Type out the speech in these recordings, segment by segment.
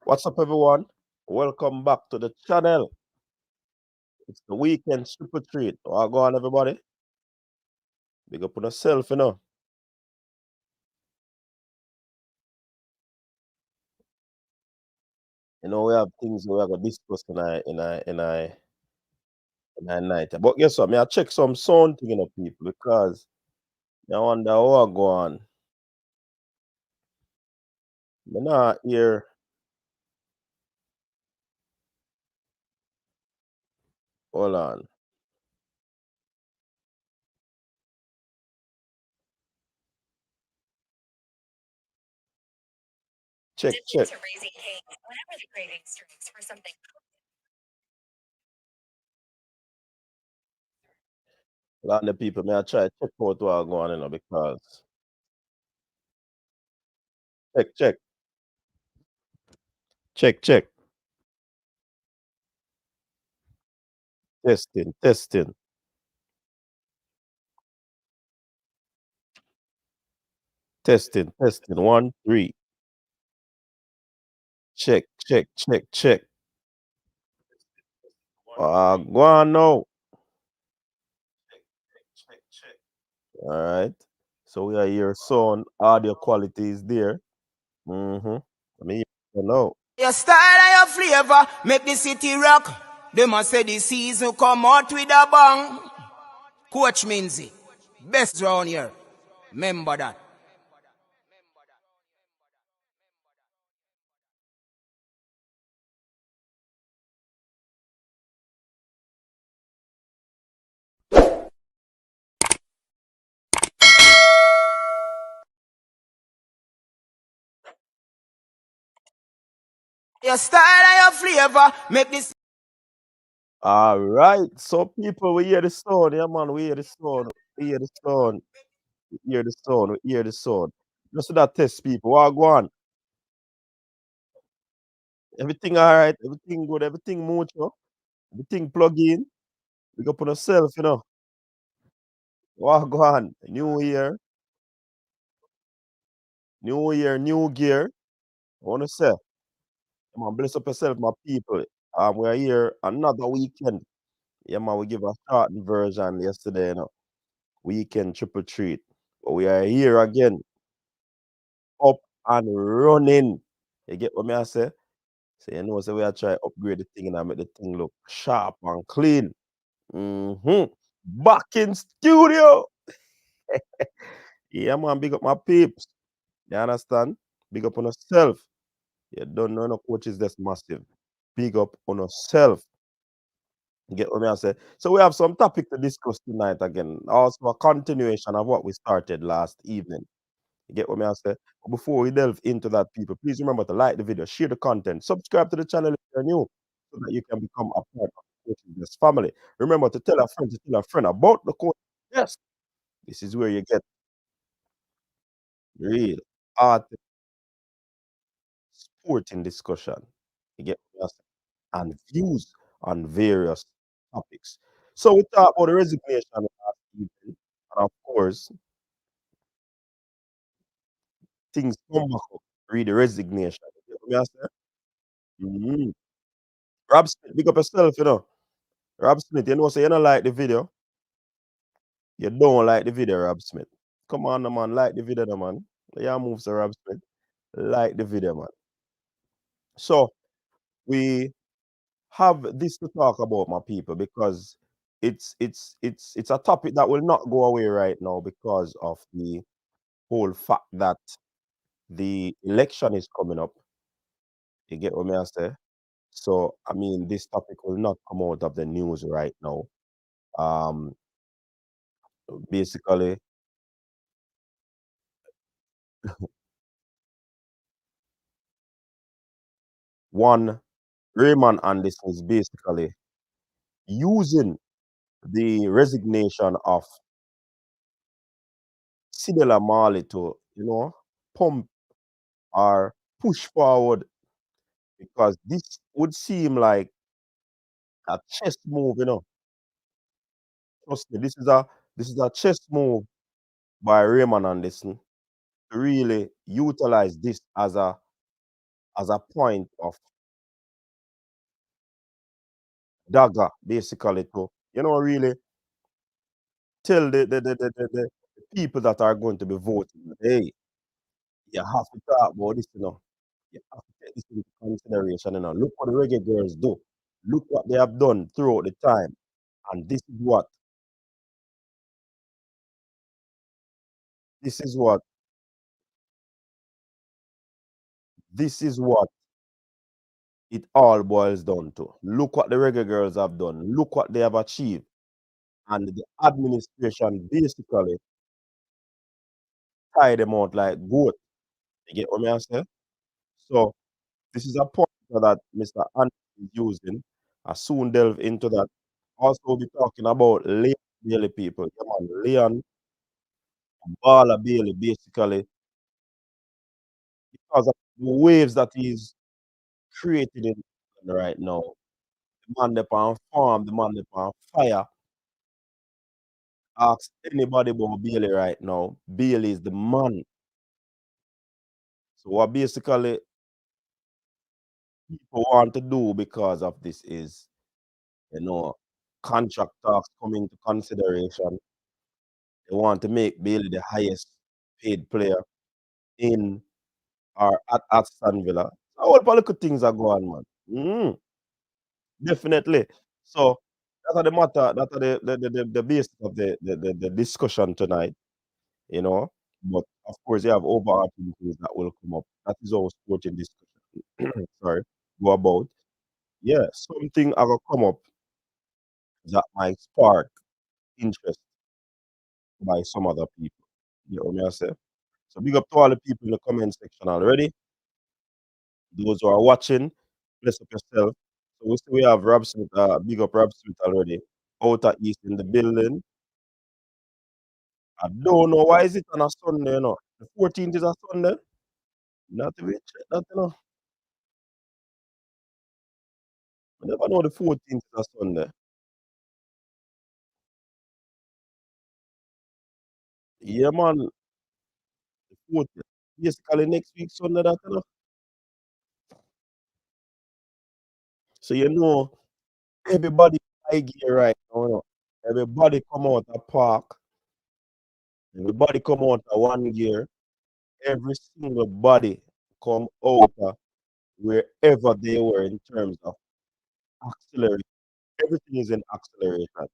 What's up, everyone? Welcome back to the channel. It's the weekend super treat. Oh, go on, everybody. Big up on yourself. We have things we have to discuss in a night. But guess what? I check some sound thing, people, because I wonder how I go on. I not hear. Hold on. Check. A lot of the people, I try to check out what I go on, because check. Check. Testing. Testing. One, three. Check. Go on now. All right. So we are here soon. Audio quality is there. Mm-hmm. I mean, you know. Your style and your flavor make the city rock. They must say the season come out with a bang. Coach Minzy, best round here. Remember that. Your style and your flavor make this. All right. So people, we hear the sound. Yeah, man. We hear the sound. We hear the sound. We hear the sound. Just so that test people. What go on? Everything all right. Everything good. Everything mucho. Everything plug in. We go put ourselves. What go on? New gear. I want to say, come on, bless up yourself, my people. We're here another weekend. Yeah, man, we give a shortened version yesterday. Weekend triple treat. But we are here again, up and running. You get what me I say? So we are trying to upgrade the thing and make the thing look sharp and clean. Back in studio. Yeah, man, big up my peeps. You understand? Big up on yourself. You don't know no coaches that's massive. Big up on yourself. You get what I say? So we have some topic to discuss tonight again. Also a continuation of what we started last evening. You get what I say? But before we delve into that, people, please remember to like the video, share the content, subscribe to the channel if you're new, so that you can become a part of the Coaching This family. Remember to tell a friend about the coach. Yes, this is where you get real art sporting discussion. You get what I say? And views on various topics. So we talk about the resignation last evening, and of course, things come back up. Read the resignation. You get what I say? Mhm. Rob Smith, big up yourself. Rob Smith, say you don't like the video. You don't like the video, Rob Smith. Come on, no, man, like the video, no, man. Yeah, moves to Rob Smith. Like the video, man. So we have this to talk about, my people, because it's a topic that will not go away right now because of the whole fact that the election is coming up. You get what I say? So I mean, this topic will not come out of the news right now. Um, Basically, one Raymond and this is basically using the resignation of Sidela Marley to, pump or push forward because this would seem like a chess move. Trust me, this is a chess move by Raymond Anderson to really utilize this as a as a point of dagger, basically, to really tell the people that are going to be voting, hey, you have to talk about this. You have to take this into consideration. Look what the Reggae Girlz do. Look what they have done throughout the time. And this is what, this is what it all boils down to. Look what the Reggae Girlz have done. Look what they have achieved. And the administration basically tie them out like goat. You get what I say? So this is a point that Mr. Anthony is using. I soon delve into that. Also, we'll be talking about Leon Bailey people. Yeah, man, Leon Bala Bailey, basically, because of the waves that he's created in right now. The man up on farm, the man up on fire. Ask anybody about Bailey right now. Bailey is the man. So what basically people want to do because of this is, you know, contract talks come into consideration. They want to make Bailey the highest paid player in or at Aston Villa. A whole lot of things are going, man. Definitely. So that's are the matter, that are the basis of the discussion tonight, you know. But of course, you have overarching things that will come up. That is our sporting discussion. Sorry, go about. Yeah, something I will come up that might spark interest by some other people. You know what I say? So big up to all the people in the comment section already. Those who are watching, bless up yourself. So we have Rob Smith, big up Rob Smith already. Outer East in the building. I don't know why is it on a Sunday. The 14th is a Sunday. Not even check that. I never know the 14th is a Sunday. Yeah, man, the 14th. Basically next week Sunday that. So everybody high gear right now. Everybody come out a park. Everybody come out a one gear. Every single body come out wherever they were in terms of acceleration. Everything is in acceleration.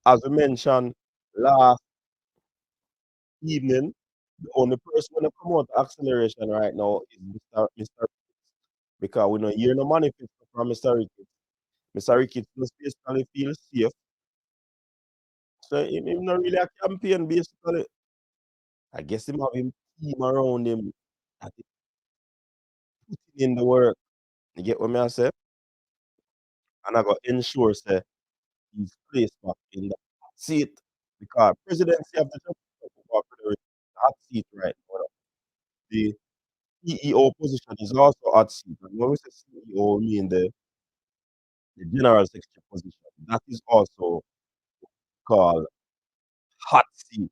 As we mentioned last evening, the only person when come out acceleration right now is Mr. Because we don't hear no manifesto from Mr. Ricketts. Mr. Ricketts just basically feel safe. So him not really a campaign basically. I guess him have him team around him that is putting in the work. You get what I say? And I got ensure say he's placed back in the hot seat because presidency of the hot seat right now. The CEO position is also hot seat. And when we say CEO, we mean the general secretary position. That is also called hot seat.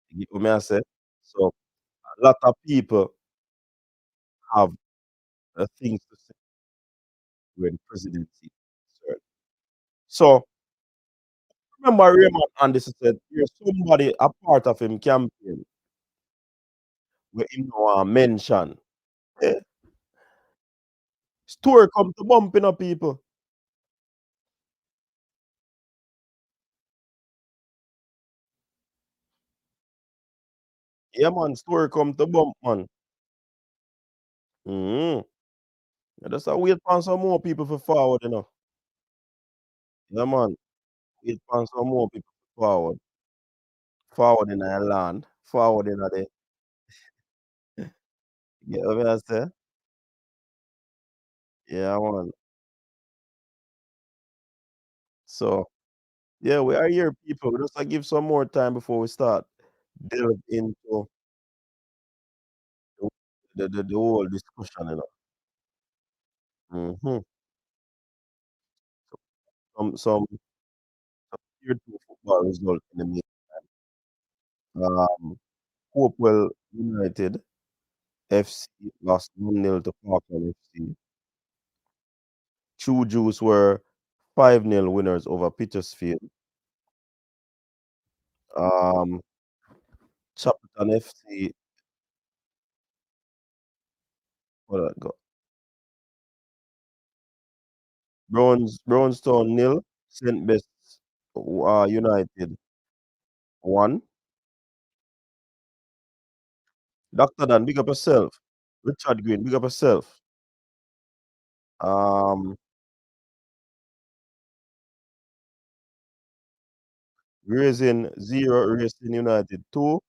You get what I say? So a lot of people have things to say when presidency is concerned. So remember Raymond Anderson said there's somebody a part of him campaign where him no want mention. Eh, story come to bumping up people. Yeah man, story come to bump man. Mm-hmm. You just a wait for some more people for forward. Yeah man, wait for some more people for forward. Forward in the land. Forward in the you get what I say? Yeah man. So yeah, we are here people. We just give some more time before we start delve into the whole discussion. Mm-hmm. Some tier two football result in the mean. Hopewell United FC lost 1-0 to Parkland FC. True Juice were 5-0 winners over Petersfield. Um, Chapelton FC, what did I go? Brownstone nil, St. Bests United 1. Dr. Dan, big up yourself. Richard Green, big up yourself. Um, Racing 0, Racing United 2.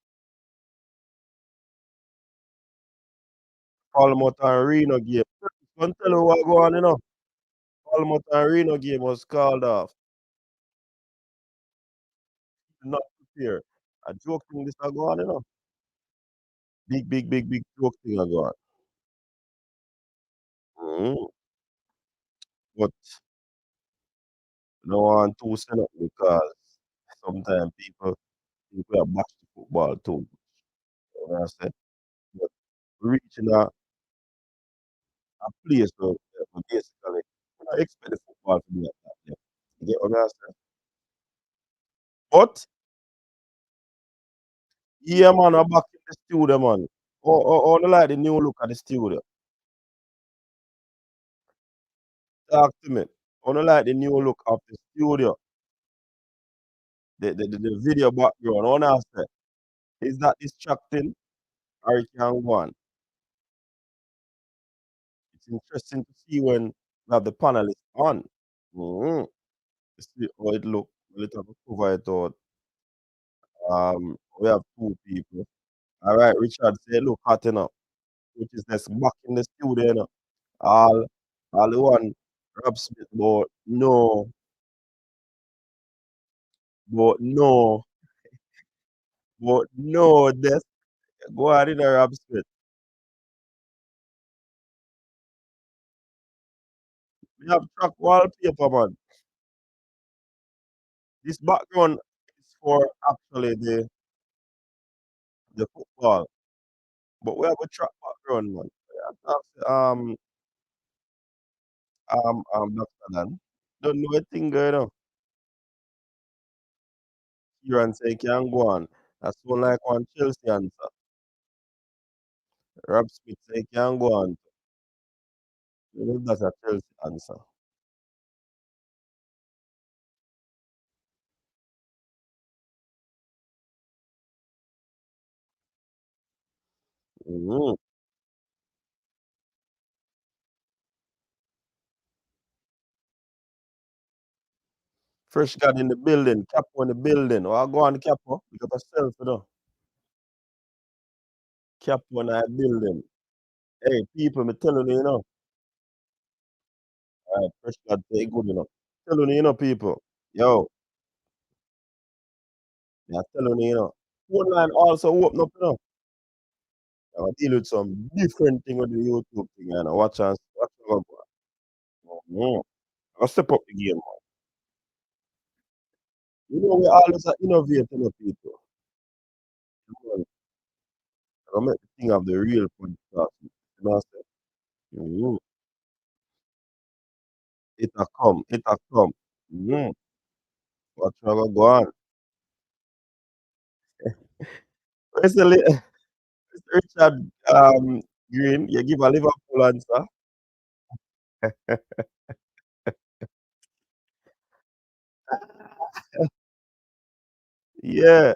Falmouth and Reno game. Don't tell you what go on, you know. Falmouth and Reno game was called off. Not prepared. A joke thing this a go on, you know. Big joke thing a go on. Mm. But no one too set up because sometimes people think we are bash the football too. You know what I'm saying? But reaching a place where basically you don't expect the football to be like that. Yeah. You get what I'm saying? But yeah, man, I'm back in the studio, man. Or like the new look at the studio. Talk to me. I don't like the new look of the studio. The video background. I wanna say, is that distracting or it can go on? It's interesting to see when we have the panelists on. Mm-hmm. See how it look. A little bit cover it out. We have two people. All right, Richard say look hot enough, which is this back in the studio, you know. All all the one Rob Smith, but no, this go on in the Rob Smith. We have track wallpaper, man. This background is for actually the football, but we have a track background, man. Yeah, Dr. Dan. Don't know a thing going on. Here and say can go on. That's one like one Chelsea answer. Rob Smith say can go on. You know that's a Chelsea answer. Mm-hmm. Fresh God in the building, Capo in the building. Oh, I go on Capo. Pick up yourself, you know. Capo in the building. Hey, people, me telling you, you know. All right, Fresh God say good, you know. Telling you, you know, people. Yo, yeah, telling you, you know. Phone line also open up, you know. I deal with some different thing with the YouTube thing, you know. Watch and go. Mm-hmm. I step up the game, man. You know, we always are innovating, you know, people. You know, I make the thing of the real podcast. You know what I'm saying? Mm-hmm. It a come. Mm-hmm. Watch and go on. Mr. Richard Green, you give a Liverpool answer. Yeah.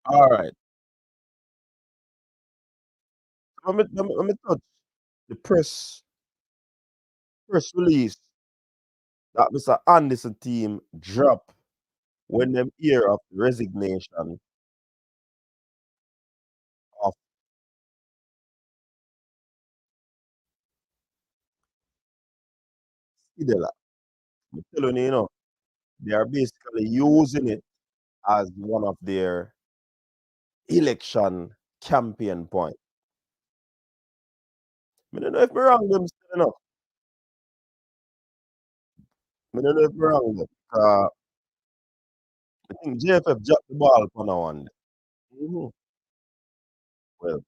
All right. Let me touch the press release that Mr. Anderson team drop when them hear of the resignation of Idela. I'm telling you, you know, they are basically using it as one of their election campaign point. I don't know if me wrong them still, you know. I don't know if you're wrong there. I think JFF dropped the ball for now one day. Mhm. Well,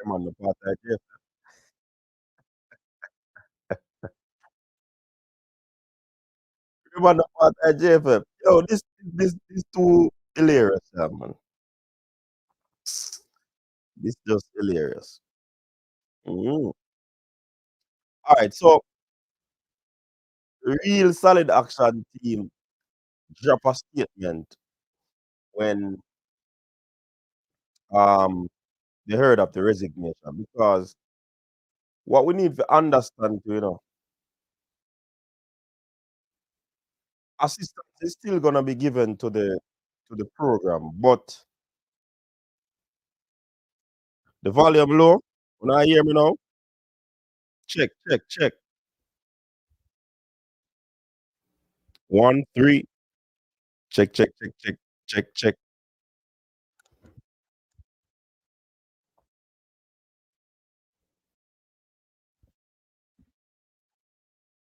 Raymond the part of JFF. Raymond the part of JFF. Yo, this too hilarious, yeah, man. This just hilarious. Mhm. Alright, so real solid action team drop a statement when um they heard of the resignation because what we need to understand, assistance is still gonna be given to the program, but the volume low. When I hear me now, check, check, check. 1, 3, check, check, check, check, check, check.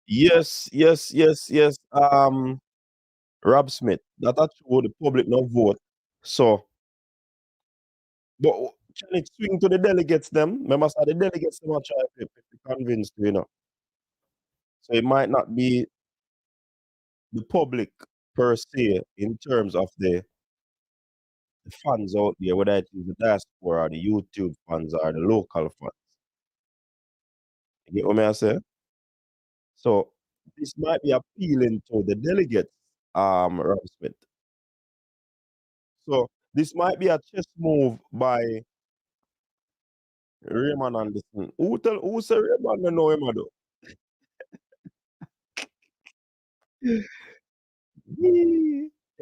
Yes, yes, yes, yes. Rob Smith. That actually the public no vote. So, but can it swing to the delegates them? Remember, say the delegates them are trying to convince you. So it might not be the public per se in terms of the fans out there, whether it is the diaspora or the YouTube fans or the local fans. You get what I say? So this might be appealing to the delegates, Rob Smith. So this might be a chess move by Raymond Anderson. Who say Raymond don't know him though?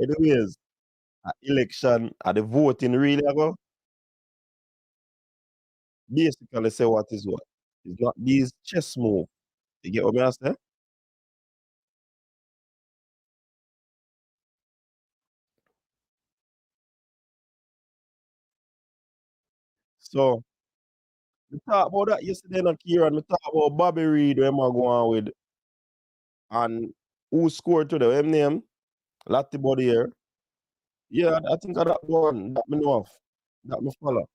Anyways, election the voting really ago basically say what is what. It's not these chess move. You get what I say? So we talk about that yesterday in Kieran. We talk about Bobby Reed where am I going with and who scored to the name? Lottie Body here. Yeah, I think of that one that me know of. That me follow.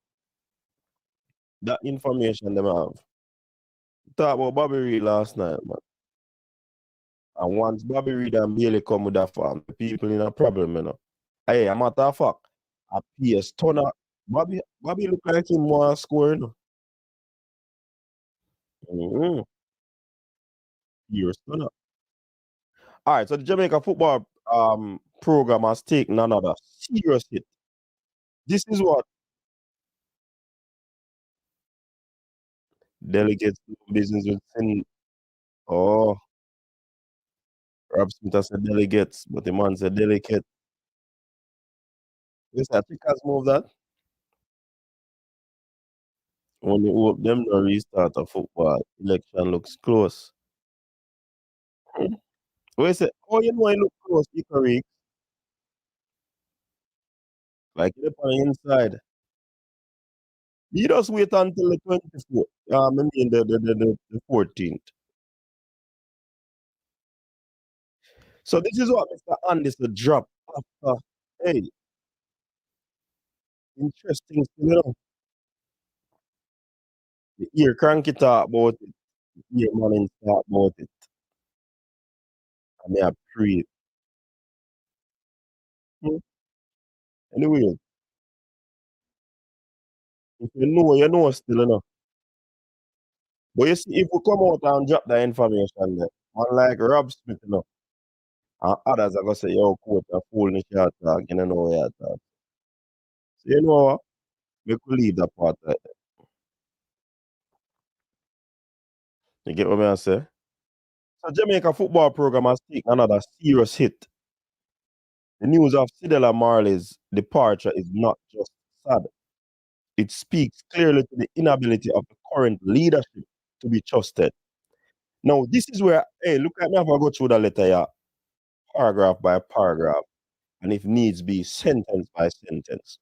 That information them have. Talk about Bobby Reed last night, man. And once Bobby Reed and Bailey come with that farm, the people in a problem. Hey, a matter of fact, a PS ton of Bobby look like him more scoring. Mm-hmm. Years ton. All right, so the Jamaica football program has taken another serious hit. This is what delegates do business with sin. Oh, Rob Smith has said delegates, but the man said delicate. Yes, I think has moved that. Only hope them no restart of football. Election looks close. Hmm. Wait say, oh you know it look close, Hickory. Like it on the inside. You just wait until the 24th. I mean the 14th. So this is what Mr. Anderson drop after. Hey, interesting, the ear cranky talk about it, the ear man talk about it. And me a pray. Hmm. Anyway, if you know still, But you see, if we come out and drop the information there, unlike Rob Smith, and others are gonna say, yo, coach, a fool in the short talk, you don't know what you talk. So you know what? We could leave that part right there. You get what I say? So Jamaica football program has taken another serious hit. The news of Sidela Marley's departure is not just sad. It speaks clearly to the inability of the current leadership to be trusted. Now, this is where, hey, look at me if I go through the letter here, paragraph by paragraph, and if needs be, sentence by sentence.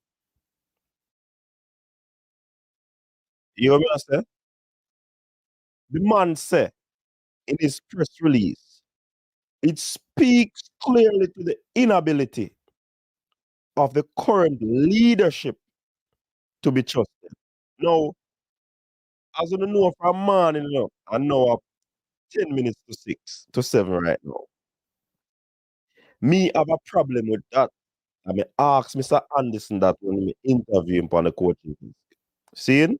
You hear me I say? The man say in his press release It speaks clearly to the inability of the current leadership to be trusted. Now, as you know from morning, I know 10 minutes to 6 to 7 right now. Me have a problem with that. I mean, ask Mr. Anderson that when we interview him on the coaching desk. Seeing,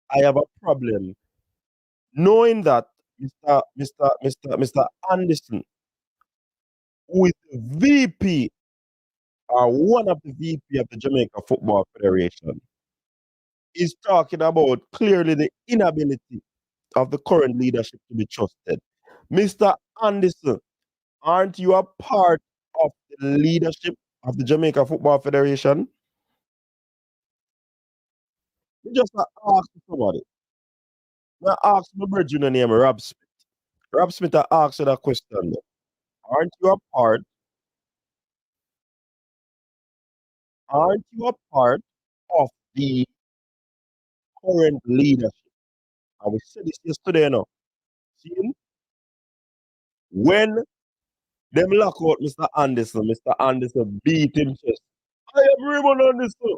I have a problem knowing that Mr. Anderson, who is the VP or one of the VP of the Jamaica Football Federation, is talking about clearly the inability of the current leadership to be trusted. Mr. Anderson, aren't you a part of the leadership of the Jamaica Football Federation? You just ask somebody. I ask my brother name Rob Smith. Rob Smith, I asked you that question. Aren't you a part? Aren't you a part of the current leadership? And we said this yesterday now. See, when them lock out Mr. Anderson beat him chest. I am Raymond Anderson,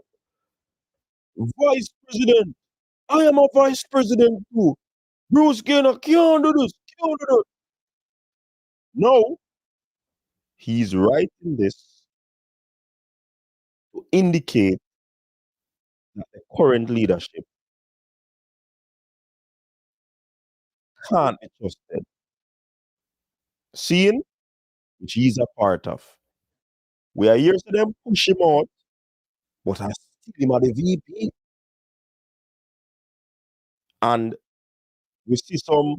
vice president. I am a vice president too. Bruce Gaynor can't do this, can't do that. No, he's writing this to indicate that the current leadership can't be trusted. Seeing, which he's a part of. We are here to them push him out, but I still him at the VP. And we see some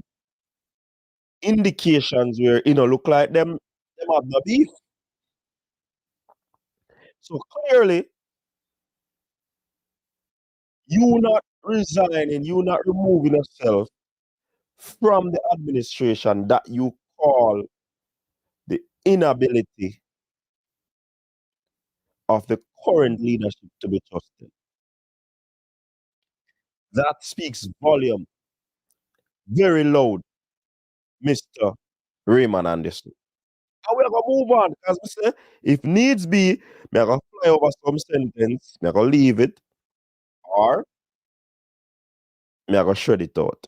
indications where look like them have the beef. So clearly, you not resigning, you not removing yourself from the administration that you call the inability of the current leadership to be trusted. That speaks volume very loud, Mr. Raymond Anderson. And we're gonna move on because we say if needs be, we're gonna fly over some sentence, we're gonna leave it, or we're gonna shred it out.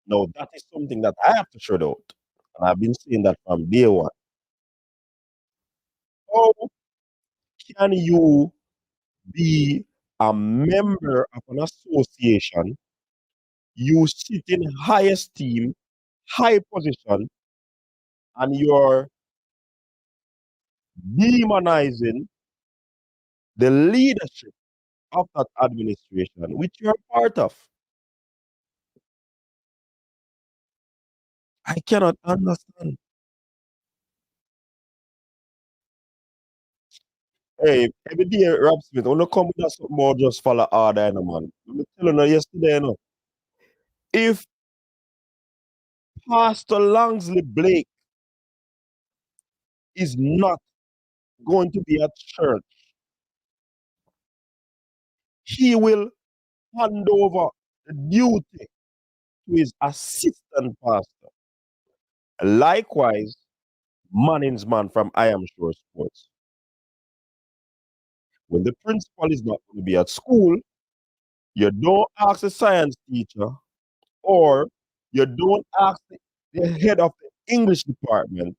Now that is something that I have to shred out. And I've been saying that from day one. How can you be a member of an association, you sit in high esteem, high position, and you're demonizing the leadership of that administration, which you're part of? I cannot understand. Hey, every day, Rob Smith, when you come with that something more, just follow order, man. I'm telling you yesterday, if Pastor Langsley Blake is not going to be at church, he will hand over the duty to his assistant pastor. Likewise, Manning's man from I Am Sure Sports. When the principal is not going to be at school, you don't ask the science teacher or you don't ask the head of the English department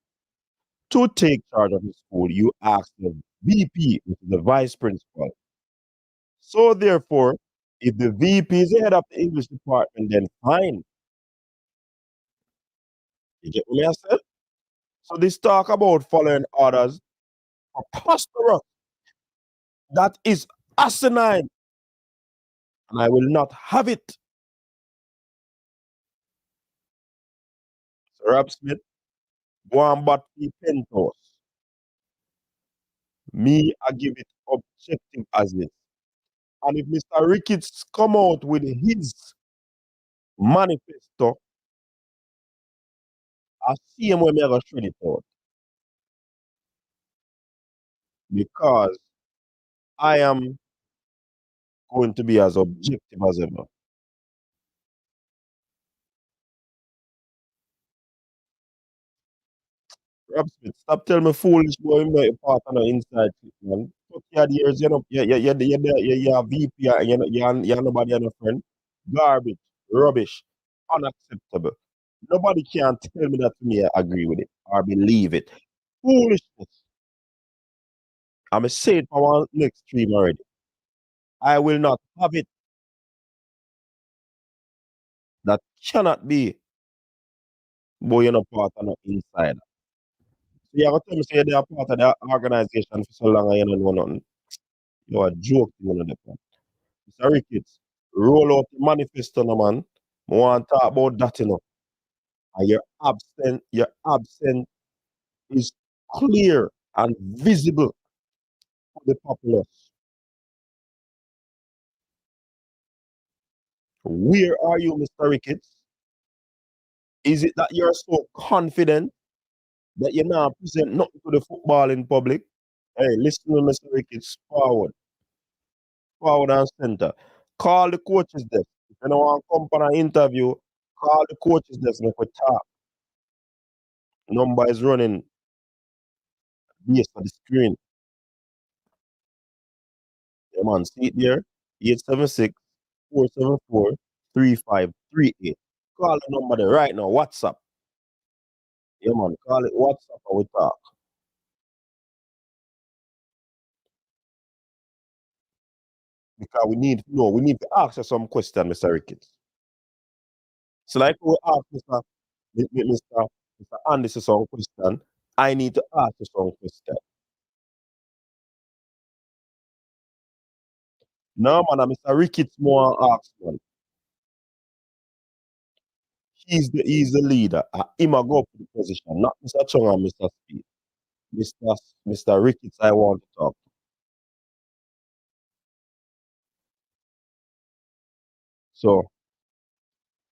to take charge of the school. You ask the VP, which is the vice principal. So therefore, if the VP is the head of the English department, then fine. You get what I said? So this talk about following orders preposterous. That is asinine. And I will not have it. So Rob Smith, go on but the penthouse. Me, I give it objective as this. And if Mr. Ricketts come out with his manifesto, I see him when me go shred it out. Because I am going to be as objective as ever. Rob Smith, stop telling me foolish boy, you know your partner inside shit, man. 30 odd years, you know, you're VP and you're nobody and a friend. Garbage, rubbish, unacceptable. Nobody can tell me that to me I agree with it or believe it. Foolishness. I'm a say it for one next stream already. I will not have it. That cannot be. Boy, you're not part of the inside. So you have to tell me say you're part of the organization for so long and you don't know nothing. You're a joke, you know that. Mr. Ricketts, roll out the manifesto, no man. I want to talk about that, you know. And your absence is clear and visible for the populace. Where are you, Mr. Ricketts? Is it that you're so confident that you're not present nothing to the football in public? Hey, listen to Mr. Ricketts, forward and center. Call the coaches desk. If you don't want to come for an interview, call the coaches desk, make we talk. Number is running based on the screen. Yeah, man, see it there? 876-474-3538. Call the number there right now. WhatsApp. Yeah, man. Call it WhatsApp and we talk. Because we need to ask you some question, Mr. Ricketts. So like we ask Mr. Anderson some question, I need to ask you some question. No, man, Mr. Ricketts more ask, man. He's the leader. Him a go for the position, not Mr. Chung and Mr. Speed. Mr. Ricketts, I want to talk. So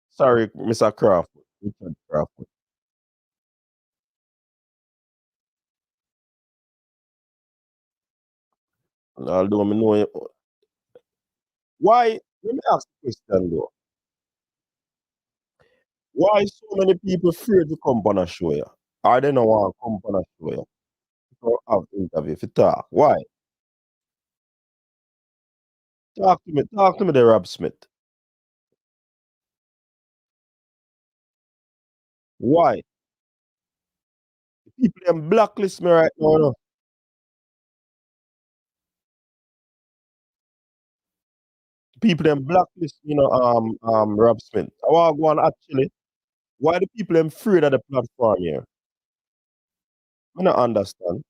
sorry, Mr. Crawford. Richard Crawford. Although I know why let me ask the question though. Why so many people afraid to come on a show ya? Or they don't want to come on a show ya? To have interview to talk. Why? Talk to me there, Rob Smith. Why? The people them blacklist me right now, no? People them blacklist, Rob Smith. I want to go on actually. Why the people them afraid of the platform here? I don't understand.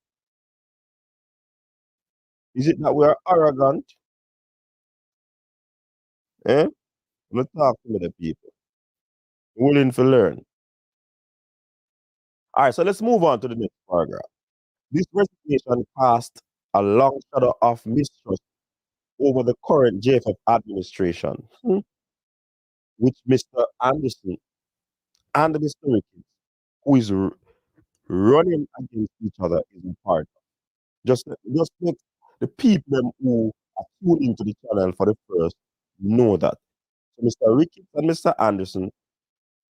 Is it that we are arrogant? Eh? Let's talk to me the people. Willing to learn. All right, so let's move on to the next paragraph. This resignation cast a long shadow of mistrust over the current JFF administration, which Mr. Anderson and Mr. Ricketts, who is running against each other, is a part of. Just make the people them who are tuned into the channel for the first know that. So Mr. Ricketts and Mr. Anderson,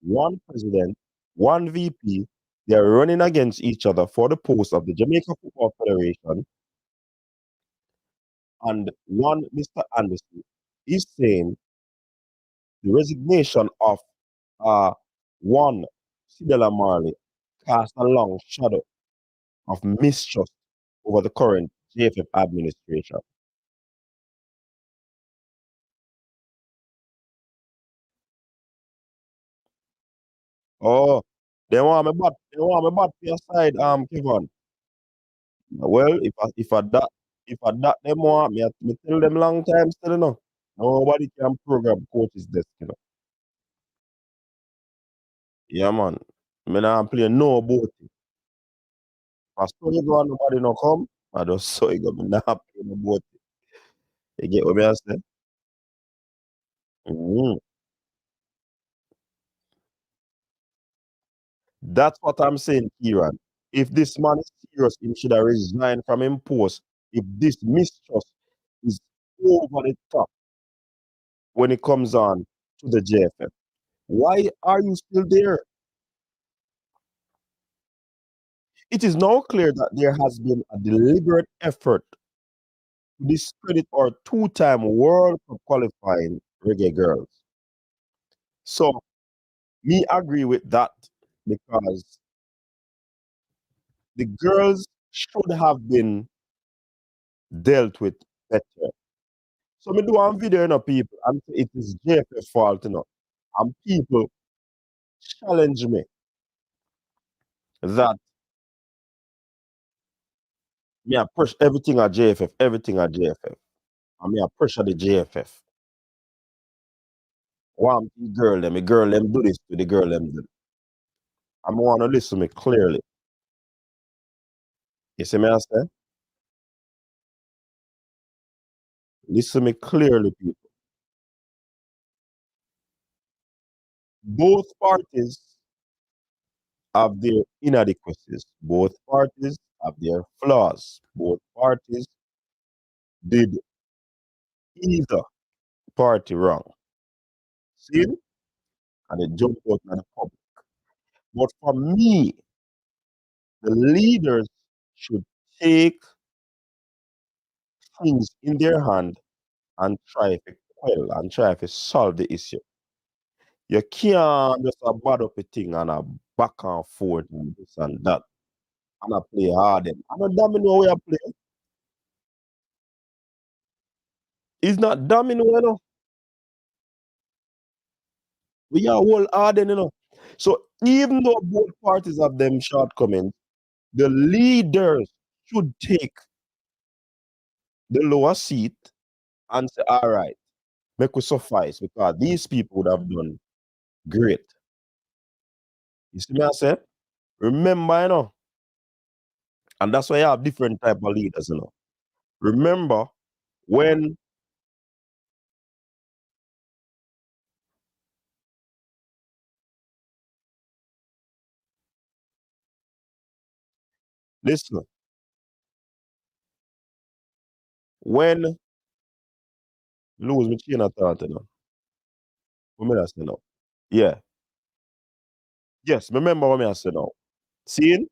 one president, one VP, they're running against each other for the post of the Jamaica Football Federation. And one Mr. Anderson is saying the resignation of uh, one Sidela Marley cast a long shadow of mistrust over the current JFF administration. Oh, they want me back to your side, Kevin. Well, if I that them want me tell them long time still, you know. Nobody can program coaches desk, you know. Yeah, man. Me not play no boat. I saw you go and nobody no come. I just saw you go. Me not play no boat. You get what me I say? Mhm. That's what I'm saying, Kieran. If this man is serious, he should have resigned from him post. If this mistrust is over the top when it comes on to the JFF, why are you still there? It is now clear that there has been a deliberate effort to discredit our two-time World Cup qualifying Reggae Girlz. So, me agree with that because the girls should have been dealt with better. So, me do one video, people, and it is JFF fault, and people challenge me that me I push everything at JFF, everything at JFF. And me I pressure the JFF. One the girl them do this to the girl them do. I want to listen to me clearly. You see me I say? Listen to me clearly, people. Both parties have their inadequacies. Both parties have their flaws. Both parties did either party wrong. See? And they jump out in the public. But for me, the leaders should take things in their hand and try to quell and try to solve the issue. You can't just bad up a thing and a back and forth and this and that. And I play hard. And I don't damn know where I play. It's not domino, We are all hardened, So even though both parties have them shortcomings, the leaders should take the lower seat and say, all right, make we suffice because these people would have done great. You see me I say? Remember, and that's why you have different type of leaders, Remember when listen, when lose me chain of thought, What me I say now? Yeah. Yes, remember what me I say now. See,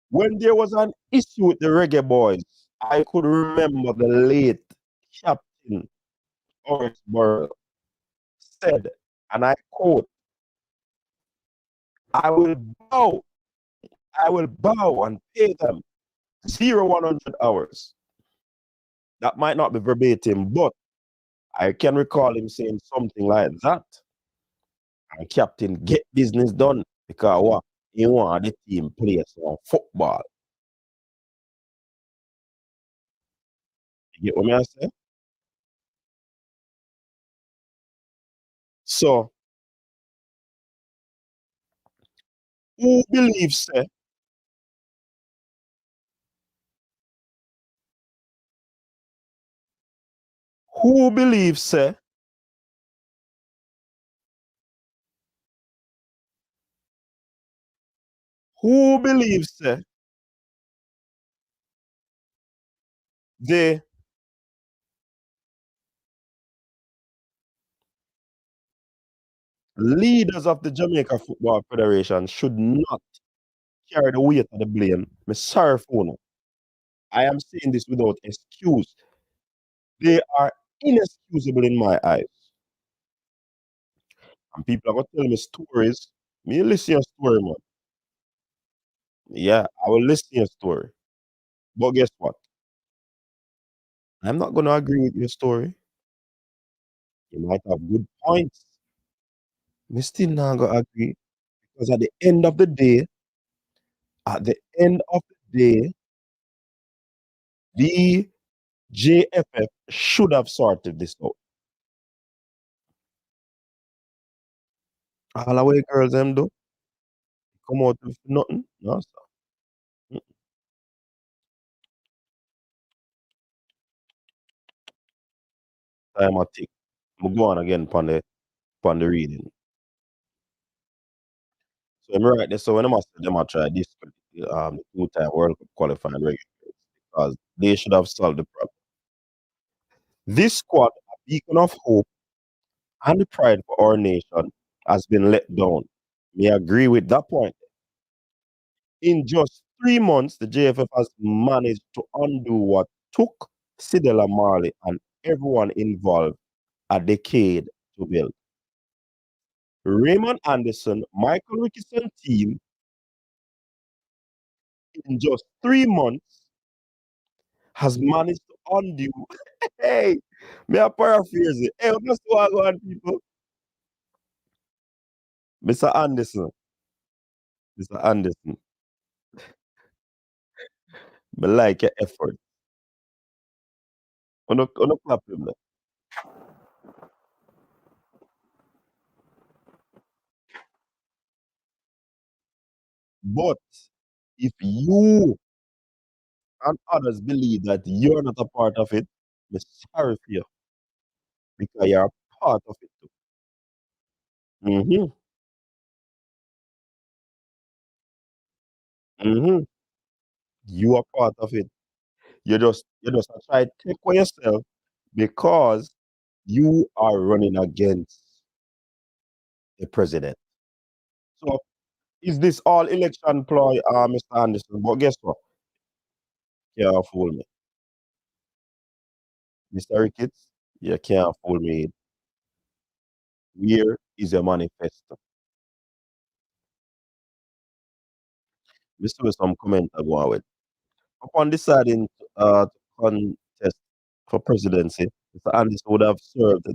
when there was an issue with the Reggae Boyz, I could remember the late Captain Oris Burrell said, and I quote, I will bow and pay them 100 hours. That might not be verbatim, but I can recall him saying something like that. And Captain, get business done because what? He want the team play some football. You get what I say? So, who believes say, who believes say, who believes say, the leaders of the Jamaica Football Federation should not carry the weight of the blame. I'm sorry for no. I am saying this without excuse. They are inexcusable in my eyes. And people are going to tell me stories. Me listen to your story, man. Yeah, I will listen to your story. But guess what? I'm not going to agree with your story. You might have good points. Me still not going to agree. Because at the end of the day, the JFF should have sorted this out. All the way girls them do come out with nothing. No, sir. Time I take. I'm go on again upon the reading. So I'm right there. So when I say them I try this two-time World Cup qualifying Reggae because they should have solved the problem. This squad, a beacon of hope and pride for our nation, has been let down. May agree with that point. In just 3 months, the JFF has managed to undo what took Sidela Marley and everyone involved a decade to build. Raymond Anderson, Michael Rickison team, in just 3 months, has managed to undo. Hey, may I paraphrase it? Hey, what's going on, people? Mr. Anderson, Mr. Anderson, I like your effort. On a clap him there. But if you and others believe that you're not a part of it, I'm sorry for you because you're a part of it too. Mm-hmm. Mm-hmm. You are part of it. You just try to take for yourself because you are running against the president. So is this all election ploy, Mr. Anderson? But guess what? You can't fool me. Mr. Ricketts, you can't fool me. Where is your manifesto? This was some comment I go on with. Upon deciding to contest for presidency, Mr. Anderson would have served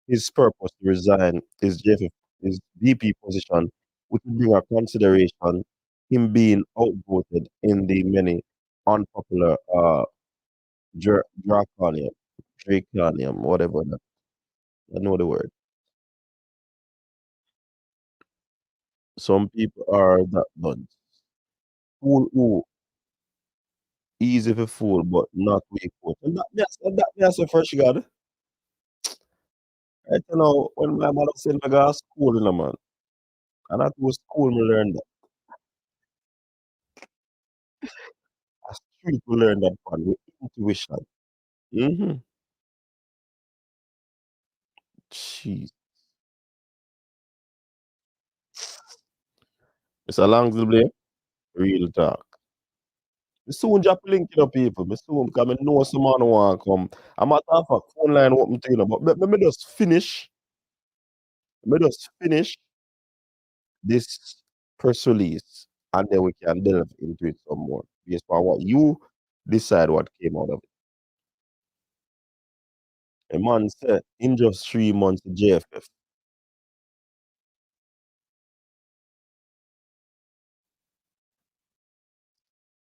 his purpose to resign his VP position, which would bring a consideration him being outvoted in the many unpopular draconium, whatever that. I know the word. Some people are that done. Fool who easy for fool, but not weak fool. And that's the first God. I tell know when my mother sent me go to school, you know, man. And that was school me learned that. A street we learn that one with intuition. Mm-hmm. Jeez. It's a long delay. Real talk. Me soon drop link, you know, people. Me soon, because I know some man want come. I'm at half a phone line open to you know, but me just finish. Me just finish this press release, and then we can delve into it some more. Based on what you decide what came out of it. A man said in just 3 months JFF.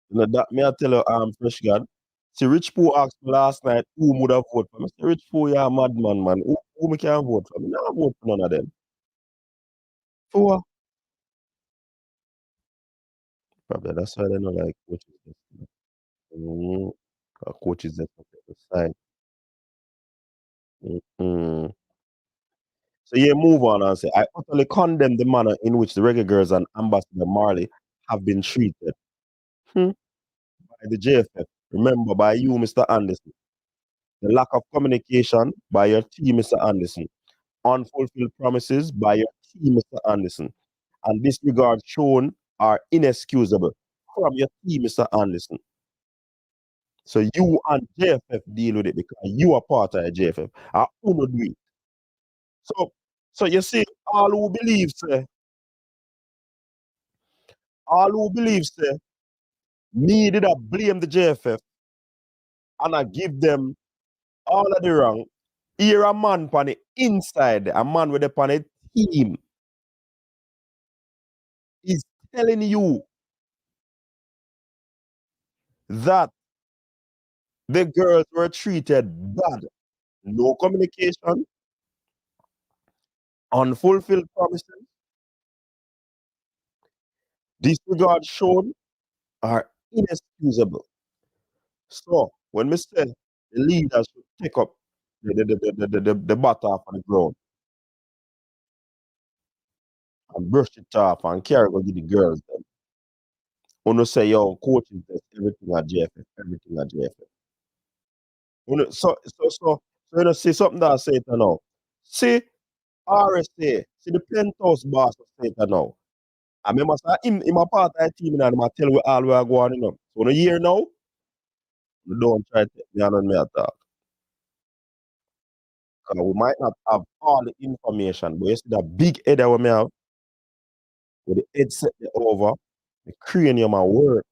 You know that me I tell you, fresh God. See, Rich Pooh asked me last night who would have voted for me. Say, Rich Pooh, you're a madman, man. Who me can vote for? Me not vote for none of them. For what? Probably that's why they don't like coaches. Mm, coaches that side. Mm. So yeah, move on and say I utterly condemn the manner in which the Reggae Girls and Ambassador Marley have been treated by the JFF. Remember, by you, Mr. Anderson. The lack of communication by your team, Mr. Anderson. Unfulfilled promises by your team, Mr. Anderson. And disregard shown are inexcusable from your team, Mr. Anderson. So you and JFF deal with it because you are part of the JFF. I will do it. So, so you see, all who believes, say, me did I blame the JFF and I give them all of the wrong. Here a man on the inside, a man with the on the team is telling you that the girls were treated bad. No communication, unfulfilled promises, disregard shown are inexcusable. So when we say the leaders should take up the batter off on the ground and brush it off and carry go give the girls them. Uno say yo coaches this everything at JFF, everything at JFF. So you know see something that I say it now. See RSA, see the penthouse boss of say it now. I remember say him a part of the team and him a tell we all we are going, you know. So no year now, you don't try to take me on me at all. 'Cause we might not have all the information, but you see that big head that we may have, with the head set there over, the cranium and work.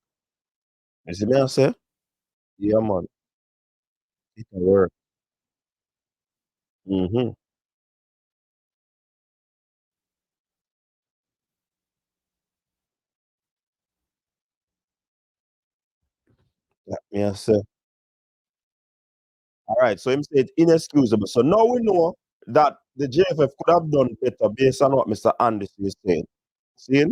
You see me I say? Yeah man, it can work. Mhm. That me I say. Alright, so him say it's inexcusable. So now we know that the JFF could have done better based on what Mr. Anderson is saying. See?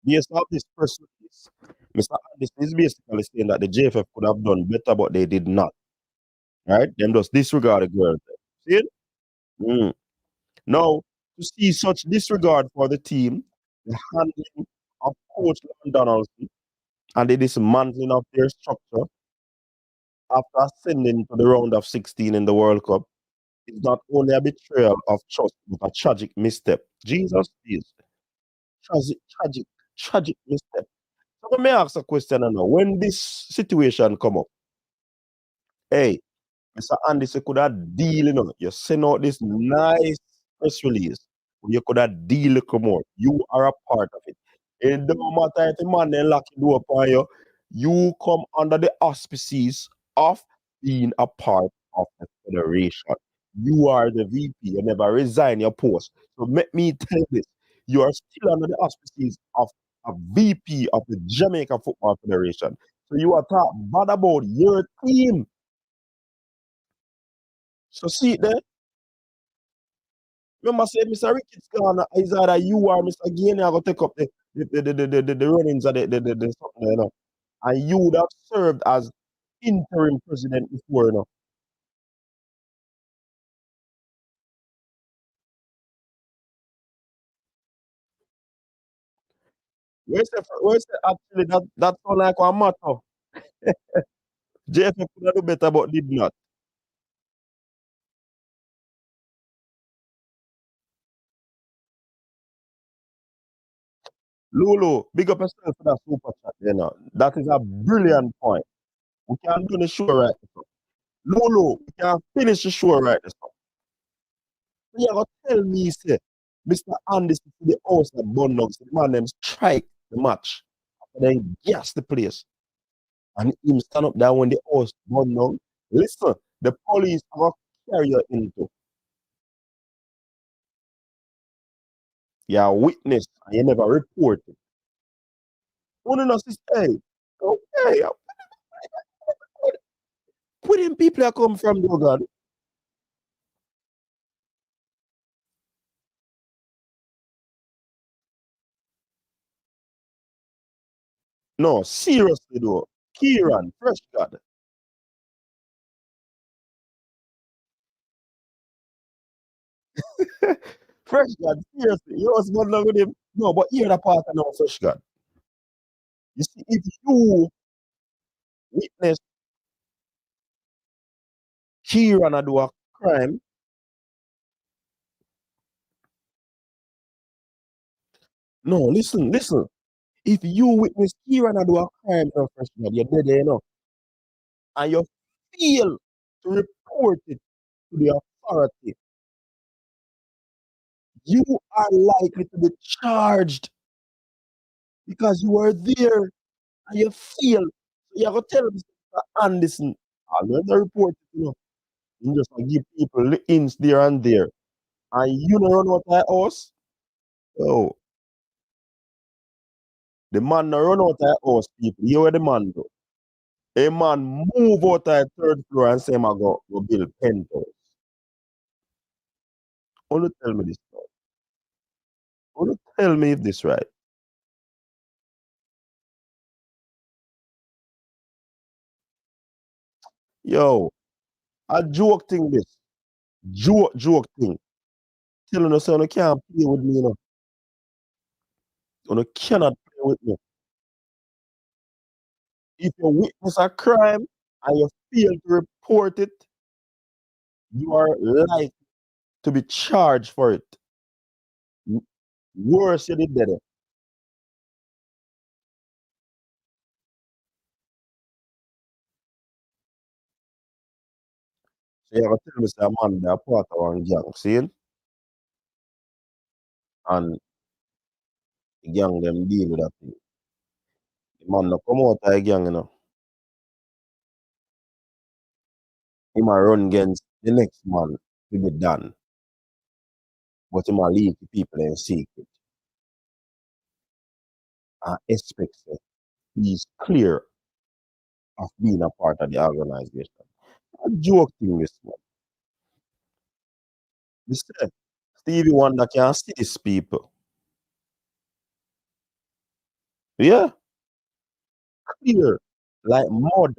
Based off this press release, Mr. Anderson is basically saying that the JFF could have done better, but they did not. Right? Them just disregard the girls. See? Mm. Now, to see such disregard for the team, the handling of Coach Donaldson and the dismantling of their structure after ascending to the round of 16 in the World Cup is not only a betrayal of trust, but a tragic misstep. Jesus is tragic, tragic, tragic misstep. So let me ask a question now. When this situation come up, hey, Mr. Andy could have deal, you know, you send out this nice press release. You could have deal come out. You are a part of it. It don't matter if the man then lock the door upon you. You come under the auspices of being a part of the federation. You are the VP. You never resign your post. So let me tell you this. You are still under the auspices of a VP of the Jamaica Football Federation. So you are talking bad about your team. So see it there. Remember, say Mr. Ricketts gone, is either you or Mr. Gainey are going to take up the runnings of the something, you know. And you would have served as interim president before, you know. Where's the actually that sound like a matter? JFF could have do better, but did not. Lulu, big up yourself for that super chat, you know. That is a brilliant point. We can do the show right now. Lulu, we can finish the show right now. You gonna tell me, say, Mr. Anderson to the house at Bundogs, the man them strike the match. And then gas the place. And him stand up there when the house burn down. Listen, the police are carry you into. You're a witness and you never report it. Only know this, hey, okay, where them people that come from, though, God? No, seriously though. Kieran, fresh God. Fresh God, seriously. You was going with him. No, but you're the part of now, fresh God. You see, if you witness Kieran do a crime, no, listen. If you witness Kieran do a crime, no, fresh God, you're dead, you know, and you fail to report it to the authority, you are likely to be charged because you were there and you fail. So you have to tell Mr. Anderson, I'll never report it, you know. You just give people the ins there and there. And you don't run out of house. Oh, the man no run out of house, people. You were the man though. A man move out of the third floor and say, I go build penthouse. Only tell me this now. Only tell me if this right. Yo, a joke thing this. Joke thing. Tell you say you can't play with me, you know. You cannot play with me. If you witness a crime and you fail to report it, you are like to be charged for it. Worse you did there. So you have to tell me say a man they are part of one gang, see? And the gang them deal with that thing. The man no come out of the gang, you know. He might run against the next man to be done. But he might leave the people in secret. And expect that he's clear of being a part of the organization. A joke thing this man. You see, Stevie Wonder can see these people. Yeah, clear. Like mud.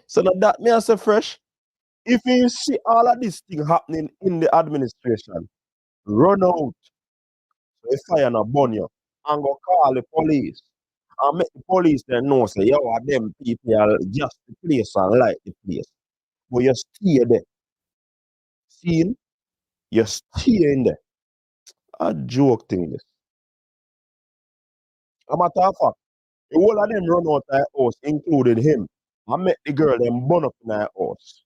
So now that me I say fresh. If you see all of this thing happening in the administration, run out, so if fire and burn you, and go call the police. And make the police then know say, yo, them people are just the place and like the place. But you stay there. See, you stay in there. A joke thing this. A matter of fact, the whole of them run out of the house, including him. I met the girl them burn up in the house.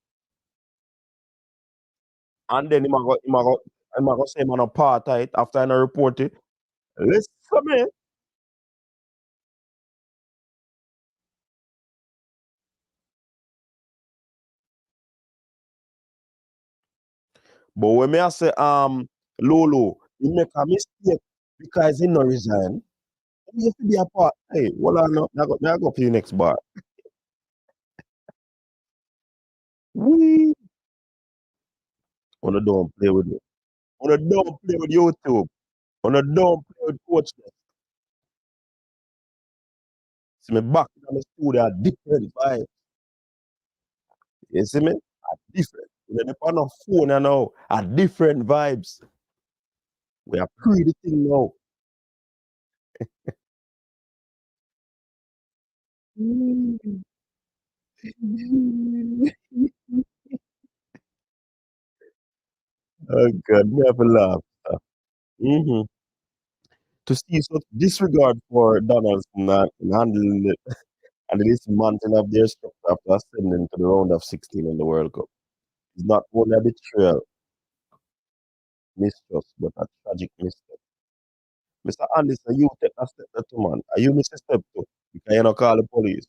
And then him a go say man apartheid after I report it. Listen to me. But when me I say Lolo, he make a mistake because he no resign. He have to be a part. Hey, well I know. I go for the next bar. We wanna don't play with me. Wanna don't play with YouTube. Wanna don't play with coach. See me back in the studio, a different vibe. You see me? A different. You know, on a phone and now, a different vibes. We are pre the thing now. Oh God, me have a laugh. Mm-hmm. To see such disregard for Donaldson and handling it and the dismantling of their structure after ascending to the round of 16 in the World Cup is not only a betrayal, mistrust, but a tragic mistake. Mr. Anderson, you take a step that man. Are you miss a step too? Because you not call the police.